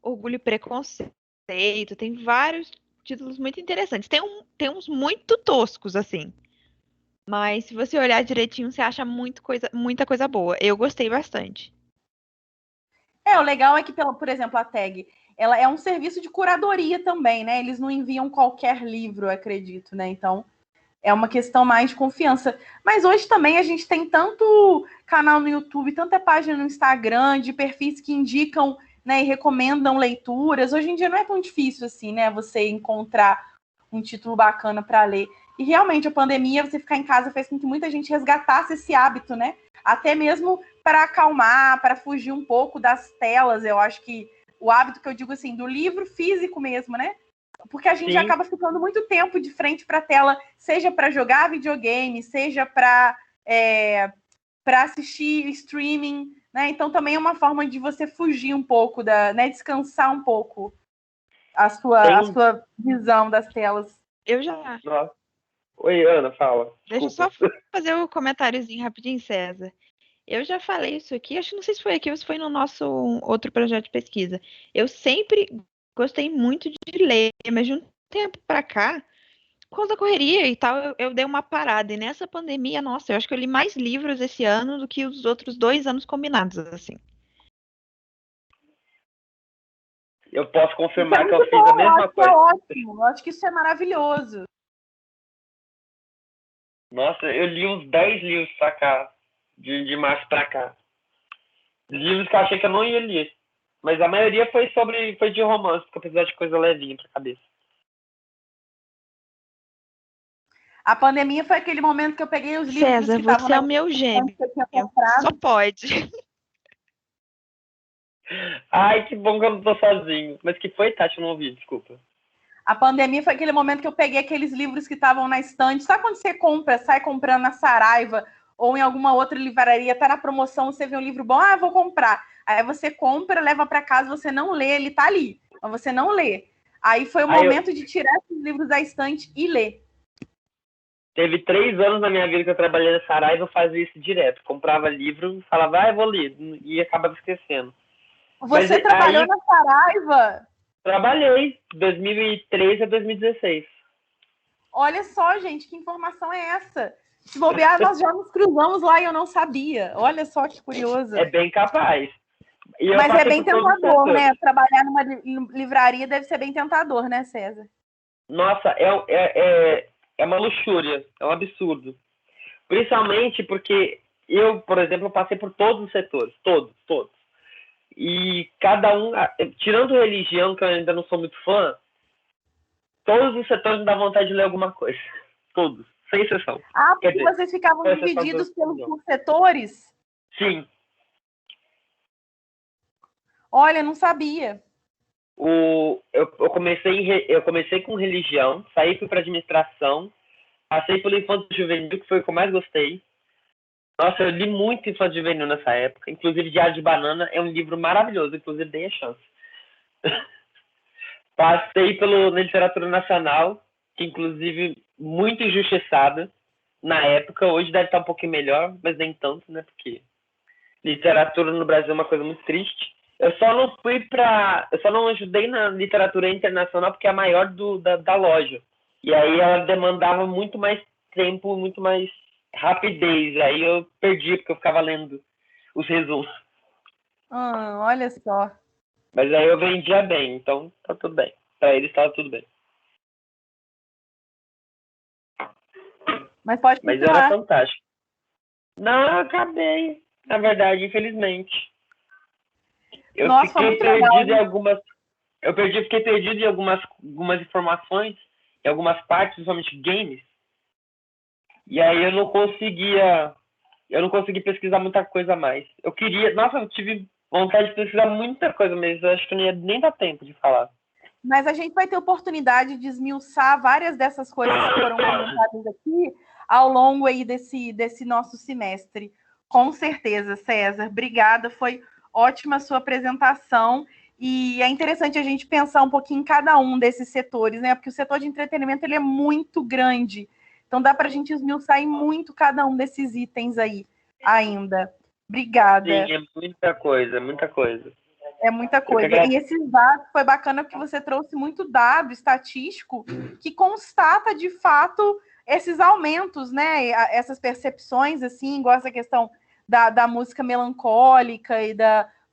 Orgulho e Preconceito, tem vários títulos muito interessantes. Tem uns muito toscos, assim. Mas se você olhar direitinho, você acha muita coisa boa. Eu gostei bastante. O legal é que, por exemplo, a Tag, ela é um serviço de curadoria também, né? Eles não enviam qualquer livro, eu acredito, né? Então, é uma questão mais de confiança. Mas hoje também a gente tem tanto canal no YouTube, tanta página no Instagram, de perfis que indicam, né, e recomendam leituras. Hoje em dia não é tão difícil assim, né? Você encontrar um título bacana para ler. E realmente a pandemia, você ficar em casa, fez com que muita gente resgatasse esse hábito, né? Até mesmo para acalmar, para fugir um pouco das telas. Eu acho que o hábito que eu digo assim, do livro físico mesmo, né? Porque a gente acaba ficando muito tempo de frente para a tela, seja para jogar videogame, seja para assistir streaming, né? Então também é uma forma de você fugir um pouco, né? Descansar um pouco a sua visão das telas. Eu já. Nossa. Oi, Ana, fala. Deixa eu só fazer um comentáriozinho rapidinho, César. Eu já falei isso aqui, acho que não sei se foi aqui ou se foi no nosso outro projeto de pesquisa. Eu sempre gostei muito de ler, mas de um tempo para cá, por causa da correria e tal, eu dei uma parada. E nessa pandemia, nossa, eu acho que eu li mais livros esse ano do que os outros 2 anos combinados, assim. Eu posso confirmar que eu fiz a mesma coisa. É ótimo, eu acho que isso é maravilhoso. Nossa, eu li uns 10 livros pra cá, de março pra cá. Livros que eu achei que eu não ia ler. Mas a maioria foi de romance, porque eu precisava de coisa levinha pra cabeça. A pandemia foi aquele momento que eu peguei os livros César, que estavam você é o meu gêmeo. Só pode. Ai, que bom que eu não tô sozinho. Mas que foi, Tati? Eu não ouvi, desculpa. A pandemia foi aquele momento que eu peguei aqueles livros que estavam na estante. Sabe quando você sai comprando na Saraiva ou em alguma outra livraria, tá na promoção, você vê um livro bom, vou comprar. Aí você compra, leva para casa, você não lê, ele tá ali, mas você não lê. Aí foi o momento de tirar esses livros da estante e ler. Teve 3 anos na minha vida que eu trabalhei na Saraiva, eu fazia isso direto. Comprava livro, falava, eu vou ler, e acabava esquecendo. Você trabalhou na Saraiva? Trabalhei, 2013 a 2016. Olha só, gente, que informação é essa? Se bobear, nós já nos cruzamos lá e eu não sabia. Olha só que curioso. É bem capaz. Mas é bem tentador, né? Trabalhar numa livraria deve ser bem tentador, né, César? Nossa, é uma luxúria, é um absurdo. Principalmente porque eu, por exemplo, passei por todos os setores, todos. E cada um, tirando religião, que eu ainda não sou muito fã, todos os setores me dá vontade de ler alguma coisa. Todos, sem exceção. Porque vocês ficavam divididos por setores? Sim. Olha, não sabia. Eu comecei com religião, saí para administração, passei pelo Infanto Juvenil, que foi o que eu mais gostei. Nossa, eu li muito Infanto Juvenil nessa época. Inclusive, Diário de Banana é um livro maravilhoso. Inclusive, dei a chance. Passei na literatura nacional, que inclusive muito injustiçada na época. Hoje deve estar um pouquinho melhor, mas nem tanto, né? Porque literatura no Brasil é uma coisa muito triste. Eu só não ajudei na literatura internacional porque é a maior da loja. E aí ela demandava muito mais tempo, muito mais rapidez. Aí eu perdi porque eu ficava lendo os resumos. Olha só. Mas aí eu vendia bem, então tá tudo bem. Pra eles tava tudo bem. Mas pode continuar. Mas era fantástico. Não, eu acabei. Na verdade, infelizmente. Eu fiquei perdido em algumas. Fiquei perdido em algumas informações, em algumas partes, principalmente games. E aí eu não consegui pesquisar muita coisa a mais. Eu tive vontade de pesquisar muita coisa, mas eu acho que não ia nem dar tempo de falar. Mas a gente vai ter oportunidade de esmiuçar várias dessas coisas que foram comentadas aqui ao longo aí desse nosso semestre. Com certeza, César. Obrigada, foi ótima a sua apresentação. E é interessante a gente pensar um pouquinho em cada um desses setores, né? Porque o setor de entretenimento ele é muito grande. Então dá para a gente esmiuçar em muito cada um desses itens aí ainda. Obrigada. Sim, é muita coisa, muita coisa. É muita coisa. E esses dados, foi bacana porque você trouxe muito dado estatístico que constata, de fato, esses aumentos, né? Essas percepções, assim, igual essa questão da música melancólica e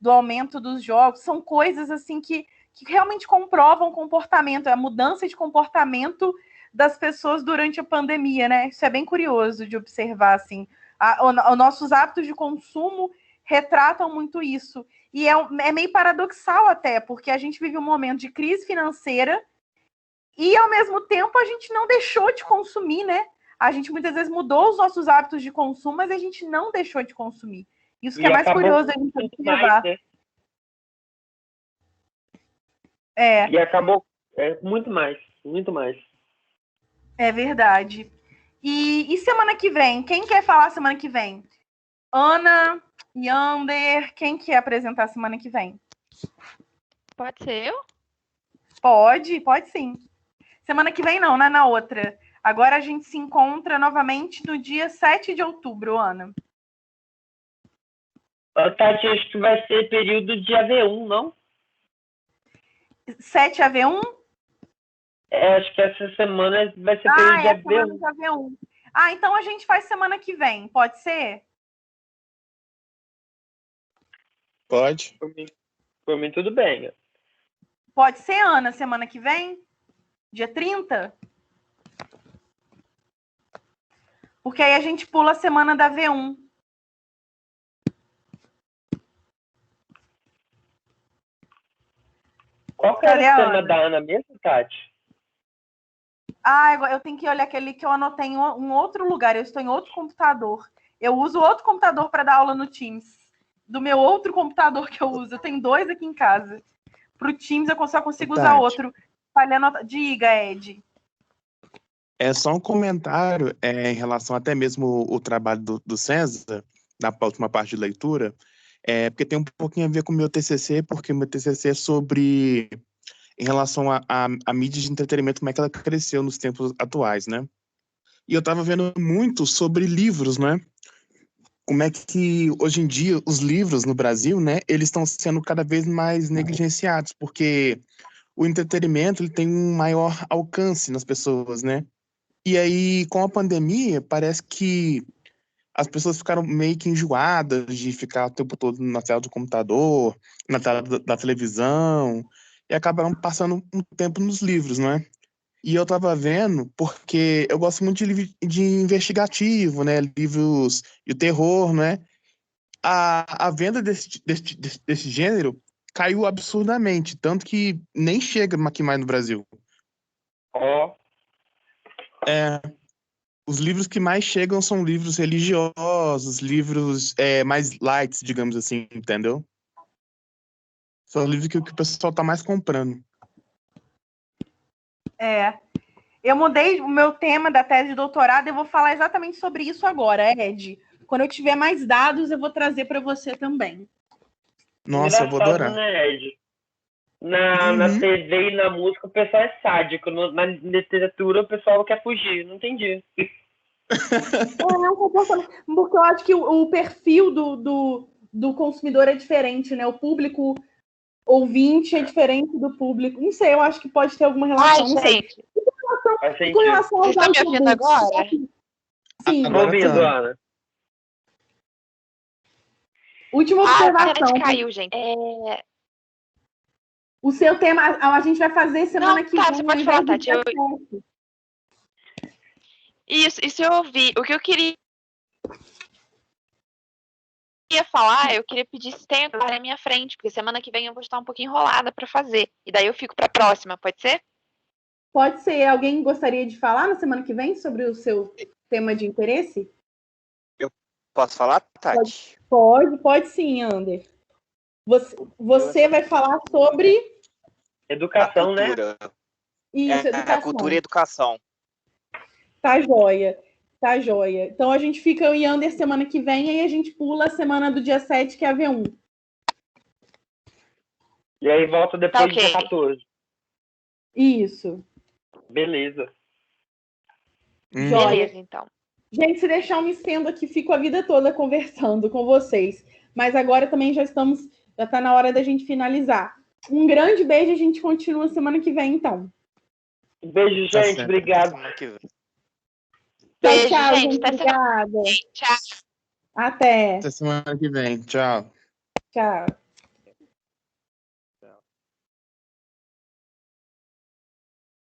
do aumento dos jogos, são coisas assim que realmente comprovam o comportamento, a mudança de comportamento das pessoas durante a pandemia, né? Isso é bem curioso de observar, assim. Os nossos hábitos de consumo retratam muito isso. E é meio paradoxal até, porque a gente vive um momento de crise financeira e, ao mesmo tempo, a gente não deixou de consumir, né? A gente muitas vezes mudou os nossos hábitos de consumo, mas a gente não deixou de consumir. Isso que é mais curioso a gente observar. Mais, né? É. E acabou muito mais, muito mais. É verdade. E semana que vem? Quem quer falar semana que vem? Ana, Yander, quem quer apresentar semana que vem? Pode ser eu? Pode sim. Semana que vem não, né? Na outra. Agora a gente se encontra novamente no dia 7 de outubro, Ana. Tati, acho que vai ser período de AV1, não? 7 AV1? Acho que essa semana vai ser período de AV1. Semana de AV1. Então a gente faz semana que vem, pode ser? Pode. Por mim, tudo bem. Pode ser, Ana, semana que vem? Dia 30? Porque aí a gente pula a semana da V1. Qual que era o tema da Ana mesmo, Tati? Eu tenho que olhar aquele que eu anotei em um outro lugar. Eu estou em outro computador. Eu uso outro computador para dar aula no Teams. Do meu outro computador que eu uso. Eu tenho 2 aqui em casa. Para o Teams eu só consigo usar outro. Diga, Ed. É só um comentário em relação até mesmo o trabalho do César, na última parte de leitura, porque tem um pouquinho a ver com o meu TCC, porque o meu TCC é sobre, em relação à mídia de entretenimento, como é que ela cresceu nos tempos atuais, né? E eu estava vendo muito sobre livros, né? Como é que, hoje em dia, os livros no Brasil, né, eles estão sendo cada vez mais negligenciados, porque o entretenimento ele tem um maior alcance nas pessoas, né? E aí, com a pandemia, parece que as pessoas ficaram meio que enjoadas de ficar o tempo todo na tela do computador, na tela da televisão, e acabaram passando um tempo nos livros, né? E eu tava vendo, porque eu gosto muito de livro de investigativo, né? Livros de terror, né? A venda desse gênero caiu absurdamente, tanto que nem chega aqui mais no Brasil. Os livros que mais chegam são livros religiosos, livros mais light, digamos assim, entendeu? São livros que o pessoal tá mais comprando. Eu mudei o meu tema da tese de doutorado e eu vou falar exatamente sobre isso agora, Ed. Quando eu tiver mais dados, eu vou trazer para você também. Nossa, eu vou adorar. Né, Ed? Na TV e na música o pessoal é sádico. Na literatura o pessoal quer fugir. Não entendi. Porque eu acho que o perfil do consumidor é diferente, né? O público ouvinte é diferente do público. Não sei, eu acho que pode ter alguma relação. Não sei. Com relação aos Vocês estão me ouvindo agora? Sim. Tô ouvindo, Ana. Última observação. A internet caiu, gente. O seu tema, a gente vai fazer semana que vem. Você pode falar, Tati. Isso eu ouvi. O que eu queria falar, eu queria pedir se tem agora na minha frente, porque semana que vem eu vou estar um pouquinho enrolada para fazer. E daí eu fico para a próxima, pode ser? Pode ser. Alguém gostaria de falar na semana que vem sobre o seu tema de interesse? Eu posso falar, Tati? Pode sim, Ander. Você vai falar sobre... Educação, né? Isso, educação. Cultura e educação. Tá joia. Então a gente fica em Ander semana que vem e aí a gente pula a semana do dia 7, que é a V1. E aí volta depois do dia 14. Isso. Beleza. Beleza, então. Gente, se deixar eu me estendo aqui, fico a vida toda conversando com vocês. Mas agora também já tá na hora da gente finalizar. Um grande beijo, a gente continua semana que vem, então. Beijo, gente. Obrigado. Beijo, tchau, gente. Obrigada. Tchau. Até Até semana que vem. Tchau. Tchau.